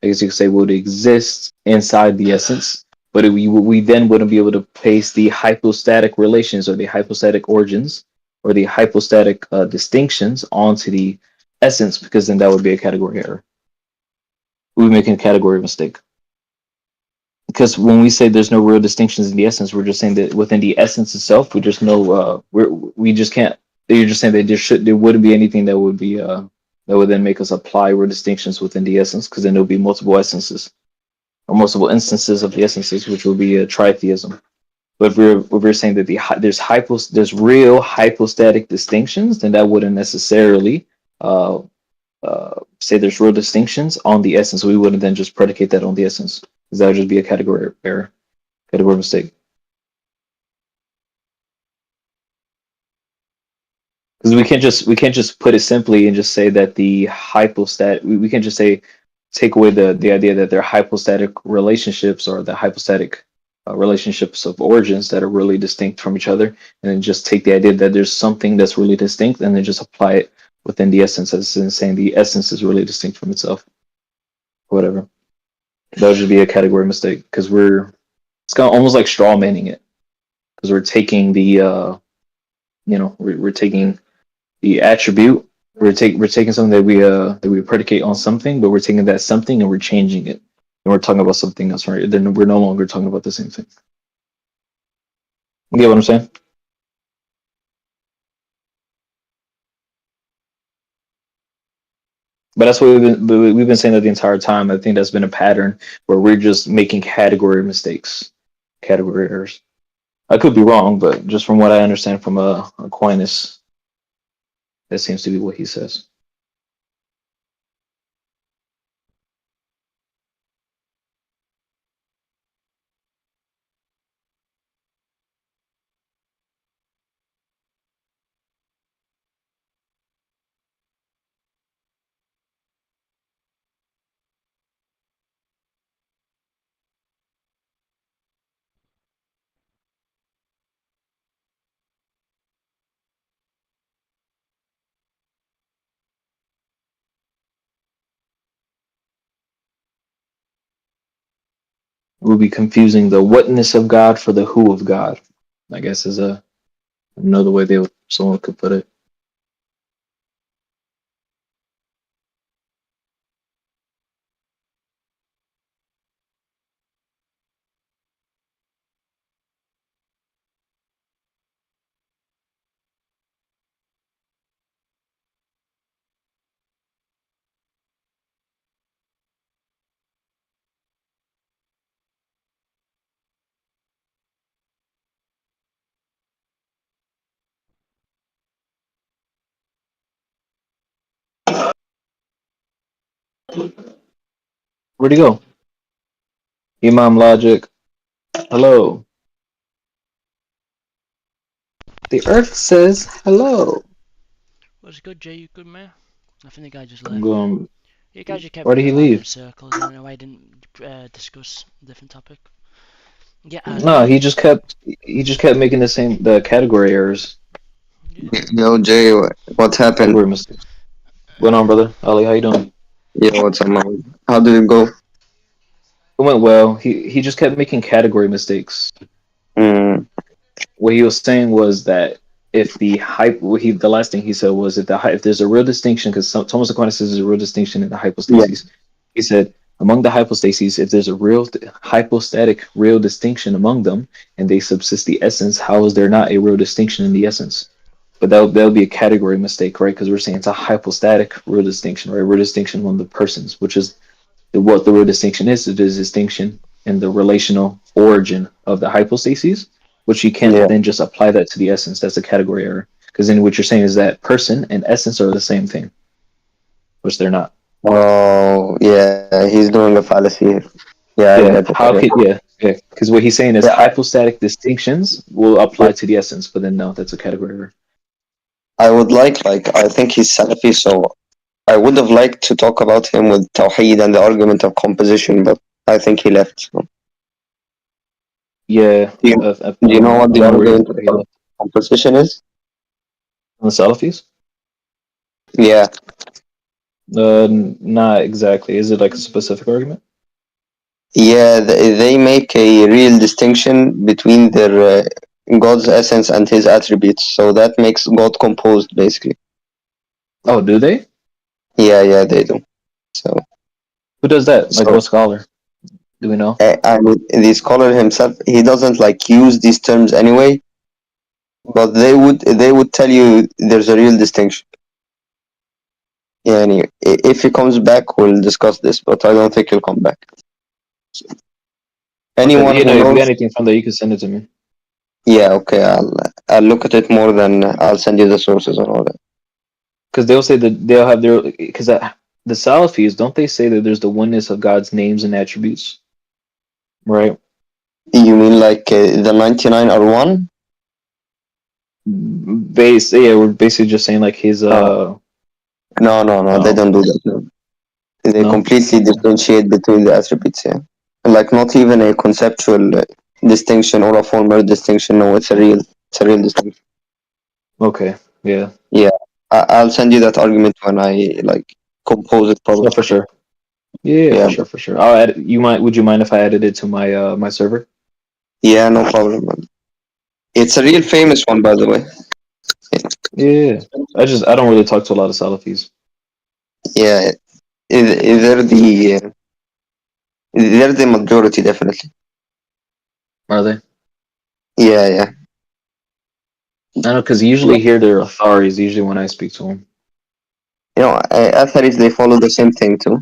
I guess you could say would exist inside the essence, but we then wouldn't be able to place the hypostatic relations or the hypostatic origins or the hypostatic distinctions onto the essence, because then that would be a category error. We're making a category mistake. Because when we say there's no real distinctions in the essence, we're just saying that within the essence itself, we just know we just can't. You're just saying that there wouldn't be anything that would be that would then make us apply real distinctions within the essence, because then there'll be multiple essences or multiple instances of the essences, which will be a tritheism. But if we're saying that there's real hypostatic distinctions, then that wouldn't necessarily say there's real distinctions on the essence. We wouldn't then just predicate that on the essence, because that would just be a category error, category mistake. because we can't just put it simply and just say that the hypostatic. We can't just say take away the idea that they're hypostatic relationships or the hypostatic relationships of origins that are really distinct from each other, and then just take the idea that there's something that's really distinct and then just apply it within the essence, as in saying the essence is really distinct from itself. Whatever. That would just be a category mistake because it's kind of almost like straw manning it because we're taking the we're taking the attribute. We're taking something that we predicate on something, but we're taking that something and we're changing it, and we're talking about something else, right? Then we're no longer talking about the same thing. You get what I'm saying? But that's what we've been saying that the entire time. I think that's been a pattern where we're just making category mistakes, category errors. I could be wrong, but just from what I understand from Aquinas, that seems to be what he says. We'll be confusing the whatness of God for the who of God, I guess is another way someone could put it. Where'd he go? Imam Logic. Hello. The Earth says hello. Was good, Jay? You good, man? I think the guy just I'm left. going. You guys just kept Why did he going around in leave? circles. I don't know why I didn't discuss a different topic. Yeah, No, he just kept making the category errors. Yo, Jay, what happened? Category mistakes. What's on, brother? Ali, how you doing? Yeah, what's up, man? How did it go? It went well. He just kept making category mistakes. What he was saying was that if the last thing he said was if there's a real distinction, because Thomas Aquinas says there's a real distinction in the hypostases. He said among the hypostases, if there's a real hypostatic real distinction among them, and they subsist the essence, how is there not a real distinction in the essence? But that'll be a category mistake, right? Because we're saying it's a hypostatic real distinction, right? Real distinction among the persons, which is what the real distinction is. It is distinction in the relational origin of the hypostases, which you can't then just apply that to the essence. That's a category error. Because then what you're saying is that person and essence are the same thing, which they're not. Oh, yeah, he's doing a fallacy here. Because what he's saying is hypostatic distinctions will apply to the essence, but then no, that's a category error. I would I think he's Salafi, so I would have liked to talk about him with Tawheed and the argument of composition, but I think he left. So. Yeah. Do you know what the argument of composition is? On the Salafis? Yeah. Not exactly. Is it like a specific argument? Yeah, they make a real distinction between their God's essence and his attributes, so that makes God composed, basically. Oh, do they? Yeah, they do. So. Who does that? Like, what scholar? Do we know? I mean, the scholar himself, he doesn't use these terms anyway, but they would tell you there's a real distinction. Yeah, anyway, if he comes back, we'll discuss this, but I don't think he'll come back. So, anyone if who knows, you got anything from there, you can send it to me. Yeah, okay, I'll look at it more than I'll send you the sources and all that. Because they'll say that they'll have their because the Salafis, don't they say that there's the oneness of God's names and attributes? Right. You mean the 99 are one? We're basically just saying like his No, they Oh. don't do that. No. They No? completely differentiate between the attributes. Yeah, like not even a conceptual distinction or a formal distinction. No, it's a real distinction. Okay, yeah. Yeah, I'll send you that argument when I like compose it Oh, properly. for sure. Yeah, Yeah, for sure. I'll add it. Would you mind if I added it to my my server? yeah, no problem, man. It's a real famous one, by the way. Yeah. I don't really talk to a lot of Salafis. Yeah, they're the majority, definitely. Are they? Yeah, yeah. I know because usually here they're authorities, usually when I speak to them. You know, Atharis, they follow the same thing too.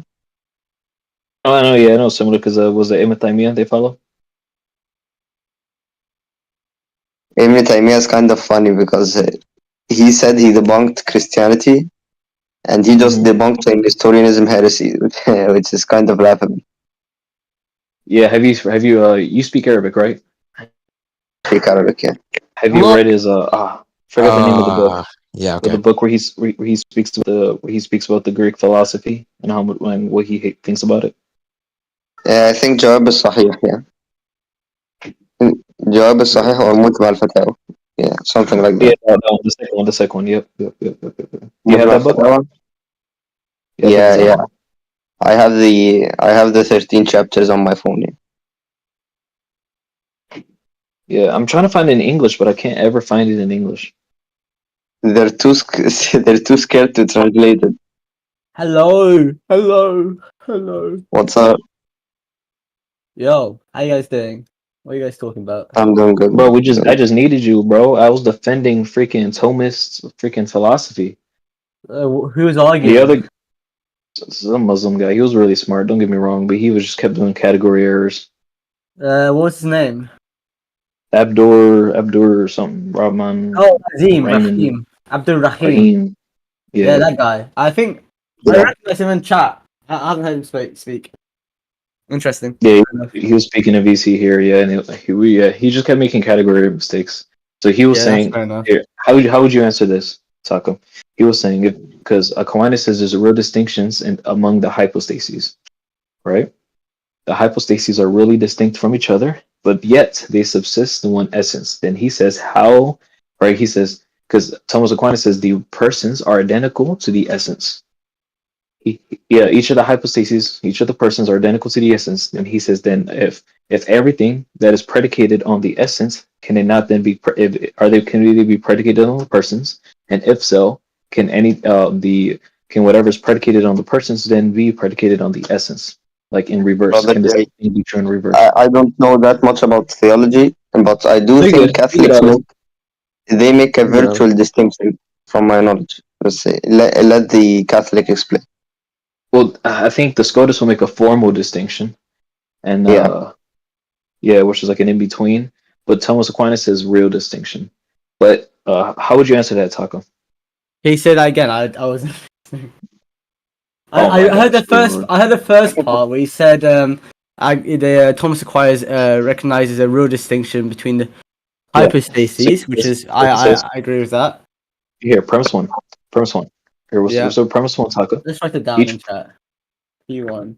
Oh, I know, yeah, I know similar because was it Ibn Taymiyyah they follow? Ibn Taymiyyah is kind of funny because he said he debunked Christianity and he just Mhm. debunked the Nestorianism heresy, which is kind of laughable. Yeah, you speak Arabic, right? Speak Arabic, yeah. Have you read his forgot the name of the book. Yeah, But okay. the book where he speaks about the Greek philosophy and what he thinks about it. I think جواب الصحيح, yeah. جواب الصحيح or متبع الفتاوى. Yeah, something like Yeah, that. no, the second one. Yep. Do you have متبع that book? الفتاوى? Yeah, I think it's Yeah, that yeah. one. I have the 13 chapters on my phone. Yeah. Yeah, I'm trying to find it in English, but I can't ever find it in English. They're too scared to translate it. Hello. Hello. What's up? Yo, how you guys doing? What are you guys talking about? I'm doing good. Bro, I just needed you, bro. I was defending freaking Thomist freaking philosophy. Who was arguing? The other some Muslim guy, he was really smart, don't get me wrong, but he was just kept doing category errors. What's his name? Abdur or something. Rahman. Oh, Rahim. Abdul Rahim. Rahim. Yeah, that guy. I think I Yeah. recognize him in chat. I haven't heard him speak. Interesting. Yeah, he was speaking of VC here, yeah, and he just kept making category mistakes. So he was Yeah, saying, that's fair enough. here, how would you answer this, Taco? He was saying because Aquinas says there's a real distinctions among the hypostases, right? The hypostases are really distinct from each other, but yet they subsist in one essence. Then he says how, right? He says because Thomas Aquinas says the persons are identical to the essence. Each of the hypostases, each of the persons are identical to the essence. And he says, then if everything that is predicated on the essence, can it not then be? Can they be predicated on the persons? And if so, can can whatever is predicated on the persons then be predicated on the essence? Like in reverse, Brother, can the same thing be true in reverse? I don't know that much about theology, but I do You're think good. Catholics make a You're good. virtual distinction from my knowledge. Let's say let the Catholic explain. Well, I think the SCOTUS will make a formal distinction, and which is like an in between. But Thomas Aquinas says real distinction. But how would you answer that, Taco? He said that again. I was. Oh I my heard the gosh, first. Lord. I heard the first part where he said Thomas Aquinas recognizes a real distinction between the Yeah. hypostases, which is I agree with that. Here, premise one. Here, Yeah. so premise one, Taco. Let's write it down Each- in chat. P1.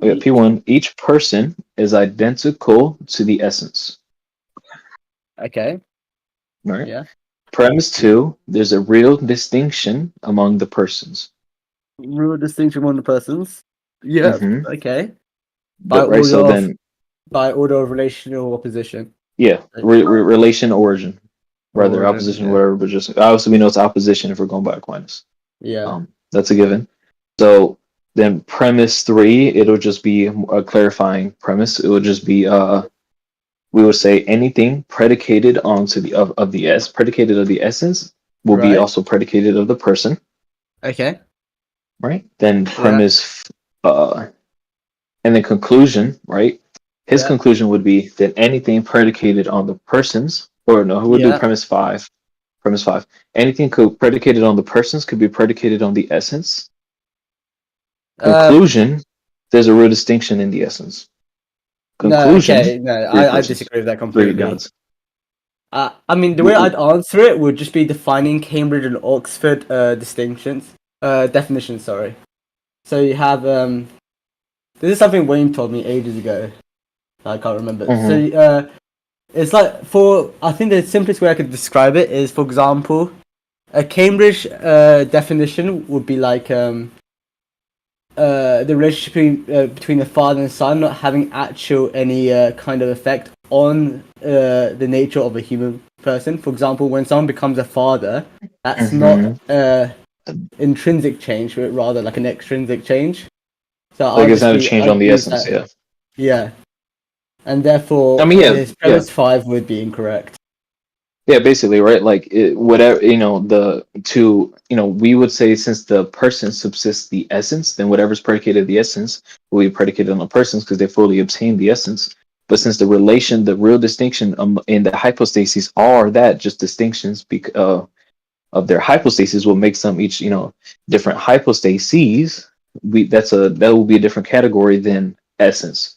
P1. Each person is identical to the essence. Okay. Right. Yeah. Premise 2. There's a real distinction among the persons. Real distinction among the persons. Yeah. Mhm. Okay. But, right. So then, by order of relational opposition. yeah, relation origin, rather Origin, opposition, yeah. whatever. But just obviously we know it's opposition if we're going by Aquinas. Yeah. That's a given. So then premise 3, it'll just be a clarifying premise. It would just be we would say anything predicated onto predicated of the essence will be Right. also predicated of the person, Okay. right? Then premise and then conclusion, right? His Yeah. conclusion would be that anything predicated on the persons, or no, who would do premise 5? Premise 5. Anything predicated on the persons could be predicated on the essence. Conclusion, there's a real distinction in the essence. Conclusion. No, I disagree with that completely. Three gods. I mean, the way I'd answer it would just be defining Cambridge and Oxford definitions. Sorry. So you have this is something Wayne told me ages ago. I can't remember. So it's like I think the simplest way I could describe it is, for example, a Cambridge definition would be like the relationship between the father and son not having any kind of effect on the nature of a human person. For example, when someone becomes a father, that's not intrinsic change, but rather like an extrinsic change. So like it's not a change on the essence, Yeah. And therefore, his premise 5 would be incorrect. Yeah, basically, right? Like whatever, we would say since the person subsists the essence, then whatever's predicated the essence will be predicated on the persons because they fully obtain the essence. But since the real distinction in the hypostases are that just distinctions of their hypostases will make some each, different hypostases. That will be a different category than essence.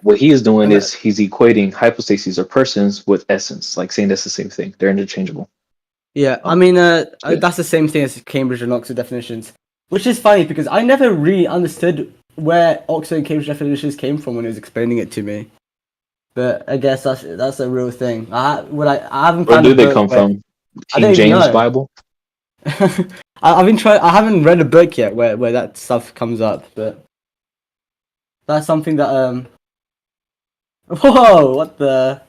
What he is doing is he's equating hypostases or persons with essence, like saying that's the same thing. They're interchangeable. Yeah, I mean, that's the same thing as Cambridge and Oxford definitions, which is funny because I never really understood where Oxford and Cambridge definitions came from when he was explaining it to me. But I guess that's a real thing. I haven't. Where do they come from? King James Bible. I haven't read a book yet where that stuff comes up, but that's something that Whoa! What the?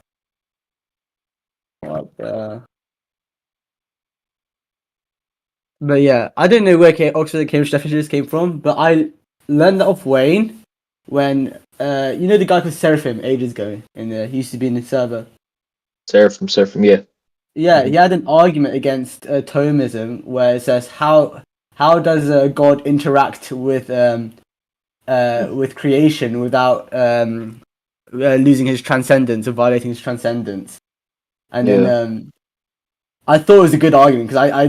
But yeah, I don't know where Oxford and Cambridge definitions came from, but I learned that off Wayne when the guy called Seraphim ages ago, and he used to be in the server. Seraphim, yeah. Yeah, he had an argument against Thomism where it says how does God interact with creation without losing his transcendence or violating his transcendence, and then I thought it was a good argument because I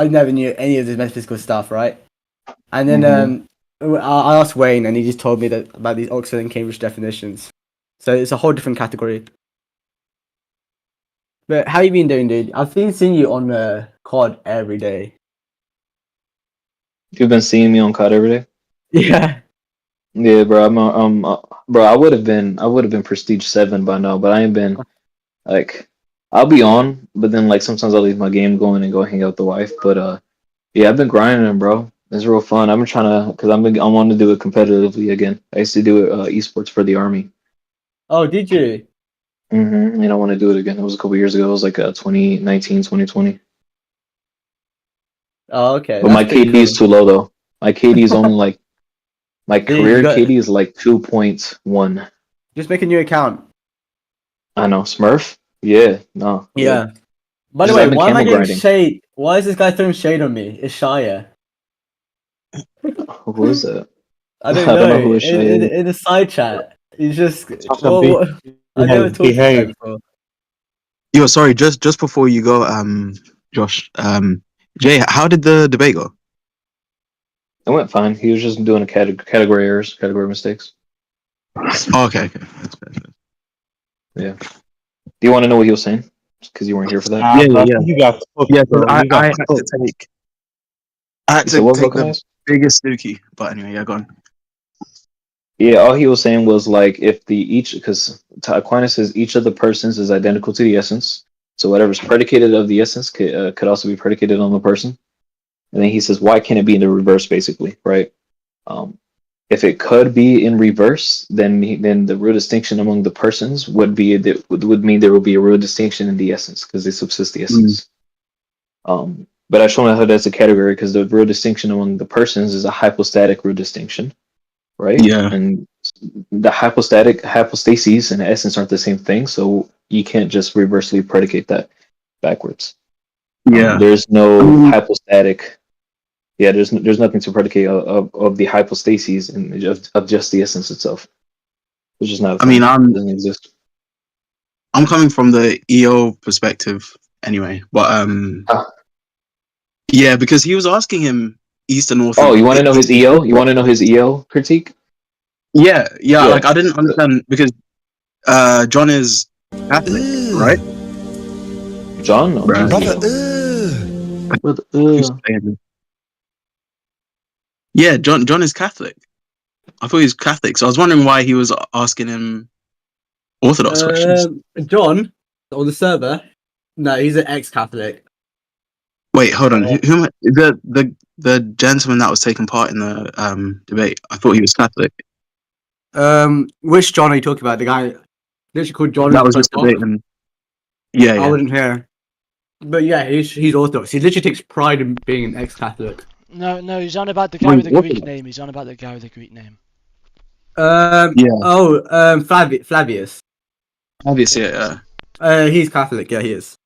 never knew any of this metaphysical stuff, right? And then I asked Wayne, and he just told me that about these Oxford and Cambridge definitions. So it's a whole different category. But how you been doing, dude? I've been seeing you on COD every day. You've been seeing me on COD every day? Yeah. Yeah, bro. Bro. I would have been Prestige 7 by now, but I ain't been. Like, I'll be on, but then like sometimes I'll leave my game going and go hang out with the wife. But yeah, I've been grinding, bro. It's real fun. I've been trying to, because I want to do it competitively again. I used to do it esports for the army. Oh, did you? And I want to do it again. It was a couple years ago. It was like 2019, 2020. Oh, okay. But my KD is too low though. My KD is only like my career KD is like 2.1. Just make a new account. I know, Smurf. Yeah, no. Yeah. By the way, why am I getting shade? Why is this guy throwing shade on me? It's Shia. Who is that? I don't know who is Shia. In the side chat, he's just. I never talked to him before. Yo, sorry. Just before you go, Josh. Jay, how did the debate go? It went fine. He was just doing a category errors, category mistakes. Oh, okay. That's fair. Yeah. Do you want to know what he was saying? Because you weren't here for that. Yeah. You got. I had to take the biggest dookie. But anyway, yeah, go on. Yeah, all he was saying was like if because Aquinas says each of the persons is identical to the essence. So whatever's predicated of the essence could also be predicated on the person. And then he says, why can't it be in the reverse, basically, right? If it could be in reverse, then the real distinction among the persons would mean there would be a real distinction in the essence because they subsist the essence. But I show how that's a category because the real distinction among the persons is a hypostatic real distinction, right? Yeah. And the hypostases and the essence aren't the same thing, so you can't just reversely predicate that backwards. Yeah. There's no hypostatic. Yeah, there's nothing to predicate of the hypostases and of just the essence itself. It's just not. It doesn't exist. I'm coming from the EO perspective anyway, but yeah, because he was asking him east and north. Oh, you want to know his EO? You want to know his EO critique? Yeah. Like I didn't understand because John is Catholic, right? John? No, Bruh. Brother, Who's saying- Yeah, John is Catholic. I thought he was Catholic, so I was wondering why he was asking him Orthodox questions. John on the server. No, he's an ex-Catholic. Wait, hold on. Who am I- the gentleman that was taking part in the debate? I thought he was Catholic. Which John are you talking about? The guy literally called John. That who's was just profile? debating. Yeah, I yeah. wasn't here. But yeah, he's Orthodox. He literally takes pride in being an ex-Catholic. No, he's on about the guy Wait, with the what? Greek name. He's on about the guy with the Greek name. Yeah. Flavius. Obviously, He's Catholic. Yeah, he is.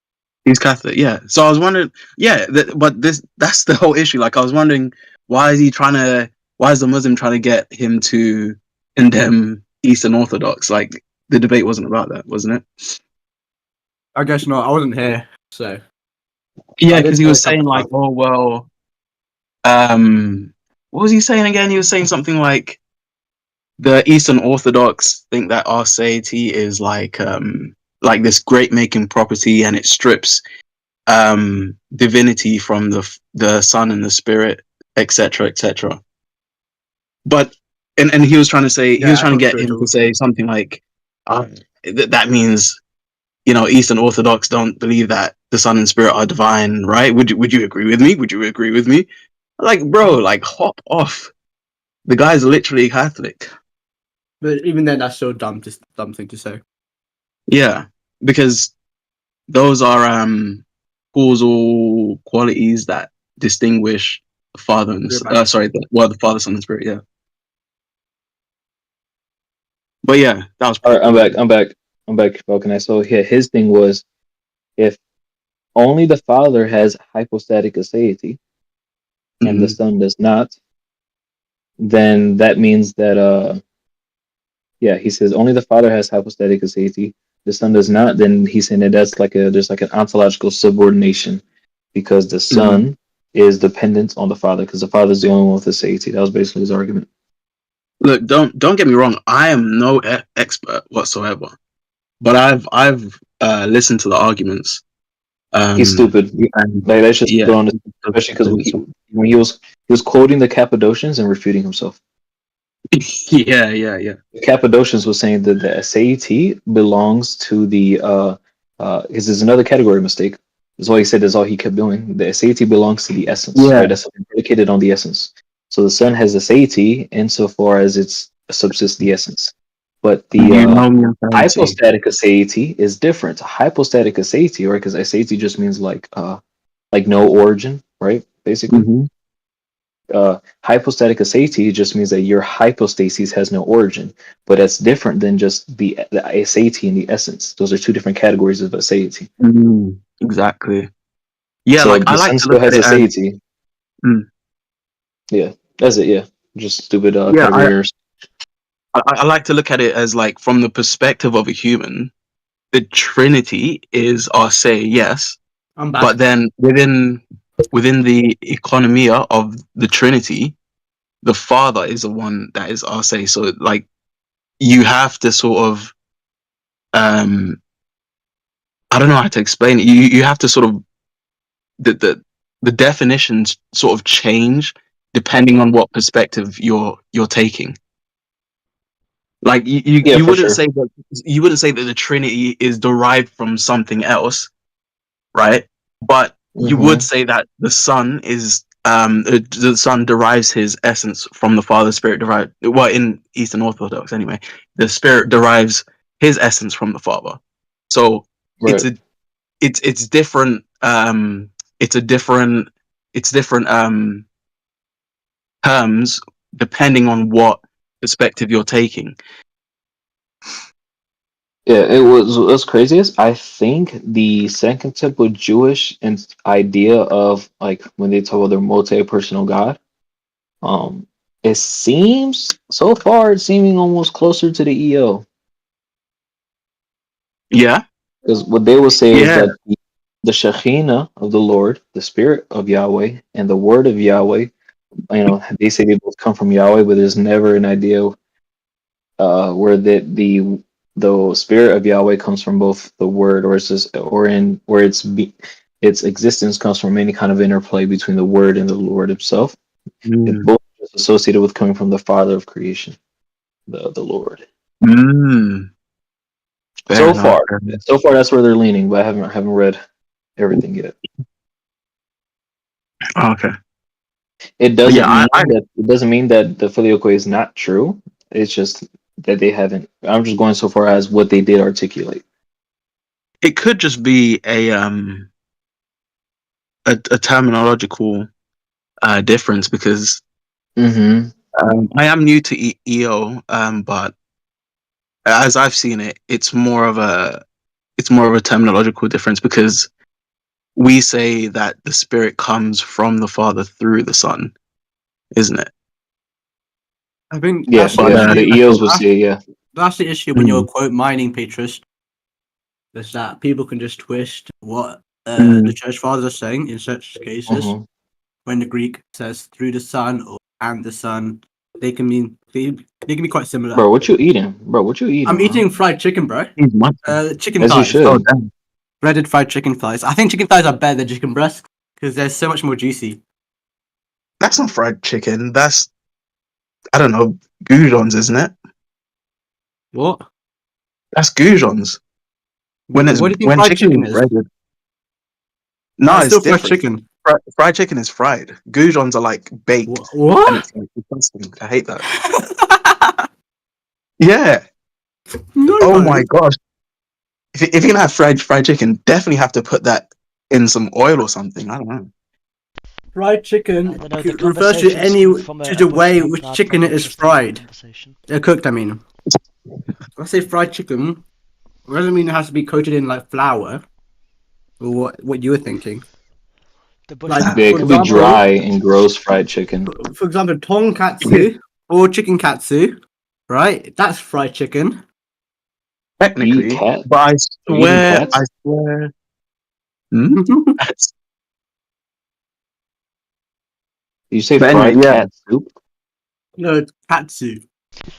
he's Catholic. Yeah. So I was wondering. Yeah, but that's the whole issue. Like, I was wondering why is the Muslim trying to get him to condemn Eastern Orthodox? Like, the debate wasn't about that, wasn't it? I guess not. I wasn't here, so. Yeah, I because did he was know a saying couple like, of- oh well, what was he saying again? He was saying something like the Eastern Orthodox think that our deity is like this great making property, and it strips divinity from the Son and the Spirit, etc., etc. But and he was trying to say he Yeah, was I trying to thought get him spiritual. to say something like that means, you know, Eastern Orthodox don't believe that the Son and Spirit are divine, right? Would you agree with me? Would you agree with me? Like, bro, like, hop off. The guy's literally Catholic. But even then, that's so dumb. Just dumb thing to say. Yeah, because those are causal qualities that distinguish the Father and Spirit, the Father, Son, and Spirit. Yeah. But yeah, that was. All right, I'm back, Falcon. So yeah, his thing was if only the Father has hypostatic aseity and the Mhm. Son does not, then that means that he says only the Father has hypostatic aseity, the Son does not, then he's saying that there's like an ontological subordination because the Son is dependent on the Father because the Father is the only one with aseity. That was basically his argument. Look, don't get me wrong. I am no expert whatsoever, but I've listened to the arguments. He's stupid. And Like that's just yeah, put on his, especially because when he was quoting the Cappadocians and refuting himself. yeah. The Cappadocians was saying that the aseity belongs to the because there's another category mistake. That's why he said that's all he kept doing. The aseity belongs to the essence, Yeah. right? That's predicated on the essence. So the Son has aseity insofar as it subsists the essence. But the hypostatic aseity is different. Hypostatic aseity, right? Because aseity just means like no origin, right? Basically. Hypostatic aseity just means that your hypostasis has no origin, but that's different than just the aseity and the essence. Those are two different categories of aseity. Exactly. Yeah, So like I the like Son to still look has at it as, aseity. Yeah, that's it. Yeah, just stupid category errors. I like to look at it as like from the perspective of a human, the Trinity is arse, yes, I'm back. but then within the economia of the Trinity, the Father is the one that is arse. So like you have to sort of I don't know how to explain it. You have to sort of the definitions sort of change depending on what perspective you're taking. Like you wouldn't say that the Trinity is derived from something else, right? But you would say that the Son is the Son derives his essence from the Father. Spirit derived, well, in Eastern Orthodox anyway, the Spirit derives his essence from the Father. So it's different. It's different terms depending on what perspective you're taking. Yeah, it was craziest. I think the Second Temple Jewish idea of like when they talk about their multi-personal God, it seems so far it's seeming almost closer to the EO. Yeah, because what they will say is that the Shekhinah of the Lord, the Spirit of Yahweh, and the Word of Yahweh, they say they both come from Yahweh, but there's never an idea where the the spirit of Yahweh comes from both the word, or it's just, or in where its existence comes from any kind of interplay between the word and the Lord himself. It's both associated with coming from the Father of creation, the Lord. So far, that's where they're leaning, but I haven't read everything yet. Okay. It doesn't mean that the filioque is not true. It's just that they haven't. I'm just going so far as what they did articulate. It could just be a terminological difference because Mm-hmm. I am new to EO, but as I've seen it, it's more of a terminological difference because we say that the Spirit comes from the Father through the Son, isn't it? I think Yes, that's yeah, the EOs would say, yeah. That's the issue when you're quote mining Petrus. Is that people can just twist what the church fathers are saying in such cases. Mhm. When the Greek says through the Son or and the Son, they can mean they can be quite similar. Bro, what you eating? I'm eating fried chicken, bro. Chicken As you thighs. should. Breaded fried chicken thighs. I think chicken thighs are better than chicken breasts because they're so much more juicy. That's not fried chicken. That's, I don't know, goujons, isn't it? What? That's goujons. What do you think fried chicken is? Breaded. No, it's still different. fried chicken. Fried chicken is fried. Goujons are like baked. What? And it's like disgusting. I hate that. Yeah. No, oh my gosh. If you're gonna have fried chicken, definitely have to put that in some oil or something. I don't know. Fried chicken the refers to the way which chicken is fried. They're cooked, I mean. When I say fried chicken, it doesn't mean it has to be coated in like flour. Or what you were thinking. Like, it could be dry and gross fried chicken. For example, tonkatsu or chicken katsu, right? That's fried chicken. Technically, but I swear. You say fried cat soup? No, it's katsu.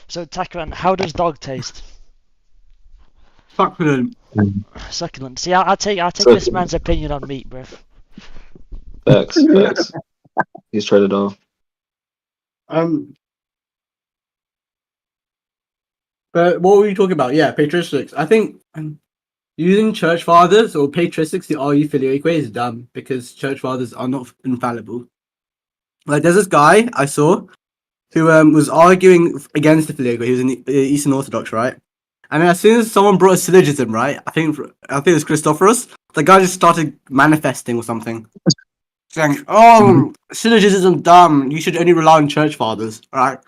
So, Takran, how does dog taste? Succulent. Succulent. See, I'll take this man's opinion on meat, bruv. Facts. He's tried it all. But what were you talking about? Yeah, patristics. I think using church fathers or patristics to argue filioque is dumb because church fathers are not infallible. Like, there's this guy I saw who was arguing against the filioque. He was in Eastern Orthodox, right? And then as soon as someone brought a syllogism, right? I think it was Christophorus. The guy just started manifesting or something, saying, "Oh, syllogism dumb. You should only rely on church fathers." All right.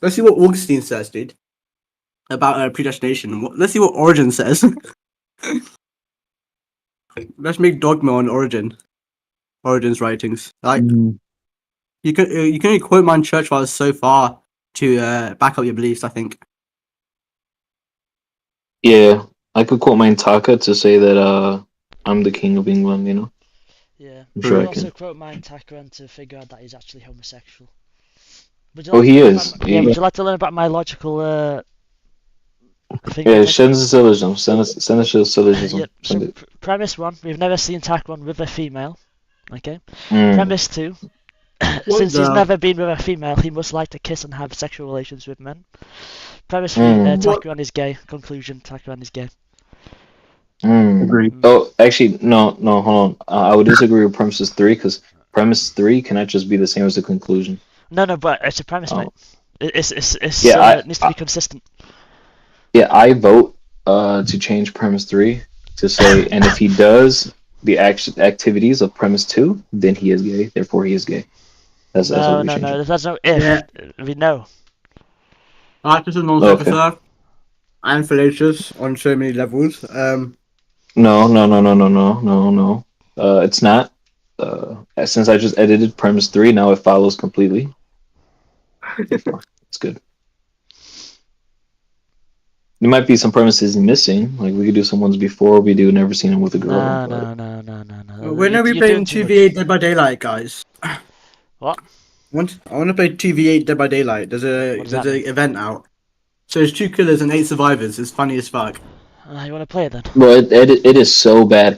Let's see what Augustine says, dude, about predestination. Let's see what Origen says. Let's make dogma on Origen's writings. Like, you can only quote my church fathers so far to back up your beliefs, I think. Yeah, I could quote my Taka to say that I'm the king of England, you know? Yeah. I'm sure I also can. quote my Takran to figure out that he's actually homosexual. He is. Yeah, would you like to learn about my logical thing? Yeah, send us a syllogism. Send us a syllogism. Yep. So premise 1, we've never seen Takran with a female. Okay. Mm. Premise 2, since he's never been with a female, he must like to kiss and have sexual relations with men. Premise 3, Takran is gay. Conclusion, Takran is gay. Agreed. Oh, actually, no, hold on. I would disagree with premises 3 because premise 3 cannot just be the same as the conclusion. No, but it's a premise, mate. It needs to be consistent. Yeah, I vote to change premise 3 to say, and if he does the activities of premise 2, then he is gay. Therefore, he is gay. That's what we change. No. There's no if. Yeah. We know. Arctus is non-sequitur and fallacious on so many levels. No. It's not. Since I just edited premise 3, now it follows completely. It's good. There might be some premises missing. Like, we could do some ones before we do never seen him with a girl. No. When are we playing 2v8 Dead by Daylight, guys? What? I want to play 2v8 Dead by Daylight. There's an event out. So there's 2 killers and 8 survivors. It's funny as fuck. You want to play it then? Bro, it is so bad.